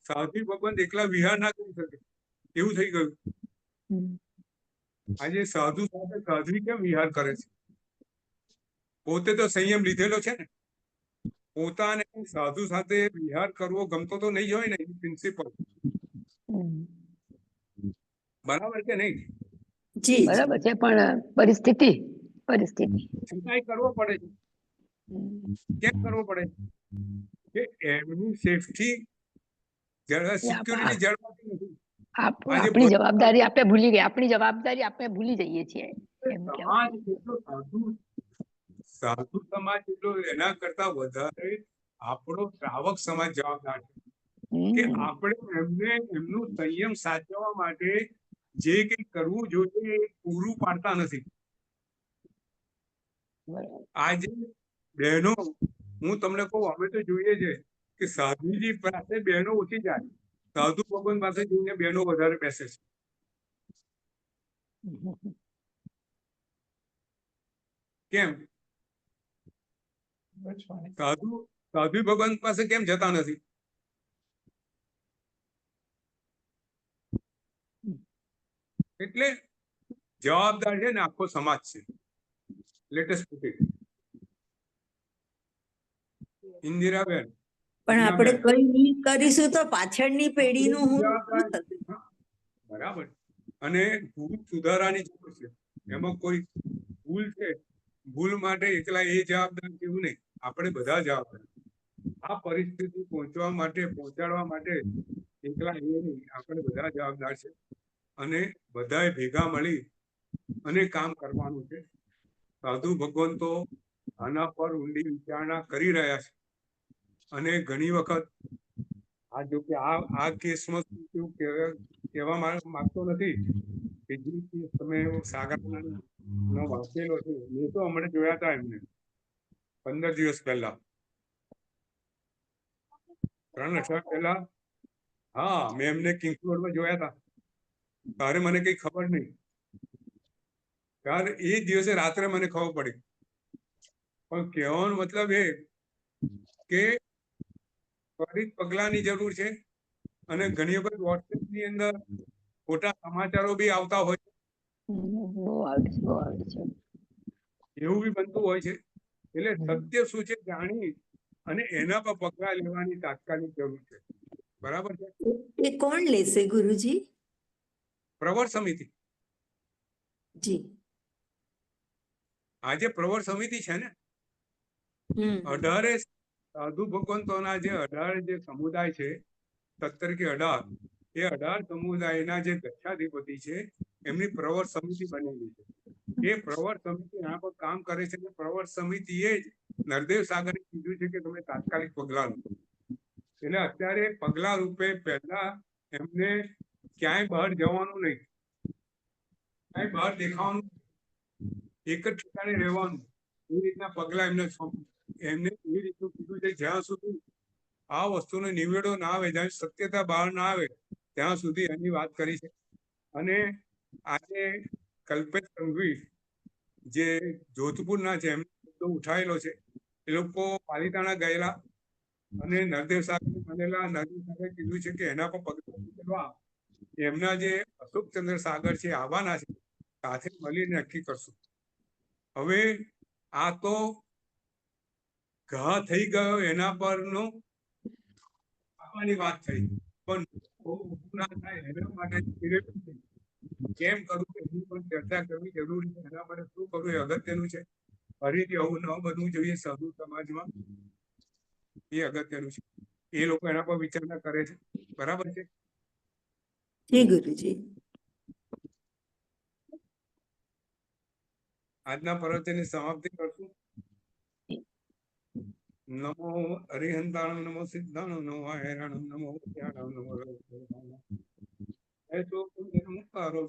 સાધુ ભગવાન એકલા વિહાર ના કરી શકે એવું થઈ ગયું. આજે સાધુ સાથે સાધ્વી કેમ વિહાર કરે છે? પોતે તો સંયમ લીધેલો છે ને. પોતાને સાધુ સાથે વિહાર કરવો ગમતો તો નહીં જ હોય ને, પ્રિન્સિપલ. બરાબર કે નહીં? જી બરાબર છે, પણ પરિસ્થિતિ છતાંય કરવો પડે છે. કેમ કરવો પડે છે? કે એમની સેફટી સિક્યુરિટી જળવાતી નથી. આજે આપણી જવાબદારી આપણે ભૂલી ગયા, આપણી જવાબદારી આપણે ભૂલી જઈએ છીએ. એમ કહેવાય. સમાજ જેટલો સાધુ સમાજ જેટલો એના કરતા વધારે આપણો શ્રાવક સમાજ જવાબદાર છે. કે આપણે એમને એમનું સંયમ સાચવવા માટે જે કંઈ કરવું જોઈએ એ પૂરું પાડતા નથી. આજે બહેનો હું તમને કહું, અમે તો જોઈએ છે કે સાધુજી પાસે બહેનો ઓછી જાય, સાધુ ભગવાન પાસે જઈને બહેનો વધારે બેસે છે. કેમ? સાધુ ભગવાન પાસે કેમ જતા નથી? એટલે જવાબદાર છે ને આખો સમાજ છે. Latest put it. ઇન્દિરાબેન, પણ આપણે હિનાબેન, કઈ નહીં કરીશું તો પાછળની પેઢીનું શું જવાબદાર. થશે? હા, બરાબર. અને ભૂલ સુધારાની જરૂર છે. એમાં કોઈ ભૂલ છે, ભૂલ માટે એકલા એ જવાબદાર છે એવું નહીં, આપણે બધા જવાબદાર. આ પરિસ્થિતિ પહોંચાડવા માટે એકલા એ નહીં, આપણે બધા જવાબદાર છે. અને બધાએ ભેગા મળી અને કામ કરવાનું છે. સાધુ ભગવંતો આના પર ઊંડી વિચારણા કરી રહ્યા છે. અને ઘણી વખત આ જો કે આ કેસમાં શું કહેવા માંગતો નથી કે જે કેસ તમે સાગરના વાંચેલો છે, મેં તો હમણાં જોયા હતા એમને 15 દિવસ પહેલા, 3 અઠવાડિયા પહેલા. હા, મેં એમને કિંગફ્લોરમાં જોયા હતા. ત્યારે મને કઈ ખબર નહીં, ત્યારે એ દિવસે રાત્રે મને ખબર પડી. પણ કહેવાનો મતલબ એ કે ત્વરિત પગલાની જરૂર છે. અને ઘણી વખત WhatsApp ની અંદર ખોટા સમાચારો બી આવતા હોય, બહુ આવે છે, બહુ આવે છે. એવું બી બનતું હોય છે. એટલે સત્ય શું છે જાણી અને એના પર પગલા લેવાની તાત્કાલિક જરૂર છે. બરાબર છે. એ કોણ લેશે ગુરુજી? પ્રવર સમિતિ, જી. આજે પ્રવર સમિતિ છે ને, 18 સાધુ ભગવંતોના જે 18 જે સમુદાય છે, 17 કે 18, એ 18 સમુદાયના જે ગચ્છાધિપતિ છે એમની પ્રવર સમિતિ બનેલી છે. એ પ્રવર સમિતિ એના પર કામ કરે છે. પ્રવર સમિતિએ જ નરદેવ સાગરે કીધું છે કે તમે તાત્કાલિક પગલા લો. એટલે અત્યારે પગલા રૂપે પહેલા એમને ક્યાંય બહાર જવાનું નહીં, ક્યાંય બહાર દેખાવાનું, એક જ ઠેકાણે રહેવાનું. એ રીતના પગલા એમને એ રીતનું કીધું છે. જ્યાં સુધી આ વસ્તુનો નિવેડો ના આવે, જ્યાં સત્યતા બહાર ના આવે, ત્યાં સુધી એની વાત કરી છે. અને આજે કલ્પેશ સંઘવી જે જોધપુરના છે, એમનો મુદ્દો ઉઠાવેલો છે. એ લોકો પાલિતાણા ગયેલા અને નરદેવ સાગર બનેલા. નરદેવ સાગરે કીધું છે કે એના પર પગલાં કરવા એમના જે અશોકચંદ્ર સાગર છે આવવાના છે, સાથે મળીને નક્કી કરશું. હવે આ તો ઘા થઈ ગયો એના પરનો આપવાની વાત થઈ, પણ બહુ ઊભું ના થાય એના માટે કેમ કરવું એની પણ ચર્ચા કરવી જરૂરી છે. એના માટે શું કરવું એ અગત્યનું છે. ફરીથી આવું ન બનવું જોઈએ સાધુ સમાજમાં, એ અગત્યનું છે. એ લોકો એના પર વિચારણા કરે છે. બરાબર છે. જી ગુરુજી. આજના પ્રવચનની સમાપ્તિ કરશું. નમો હરિહંતાણમ, નમો સિદ્ધાણમ, નમો હેરાણમ, નમો ત્યાણમ, નમો એ તો મુક્તારો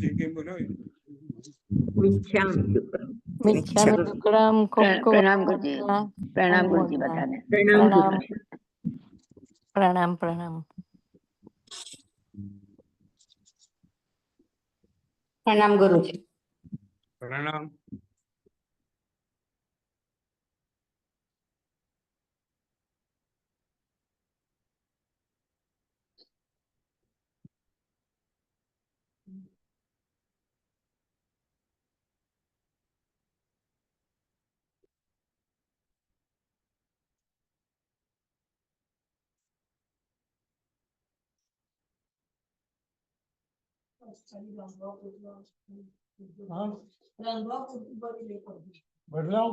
જે કેમ બોલાવે. મિચ્છામિ દુક્કડમ. મિચ્છામિ દુક્કડમ. ખૂબ ખૂબ પ્રણામ ગુરુજી, પ્રણામ ગુરુજી બધાને. પ્રણામ. પ્રણામ પ્રણામ. પ્રણામ ગુરુજી. પ્રણામ. બદલાવ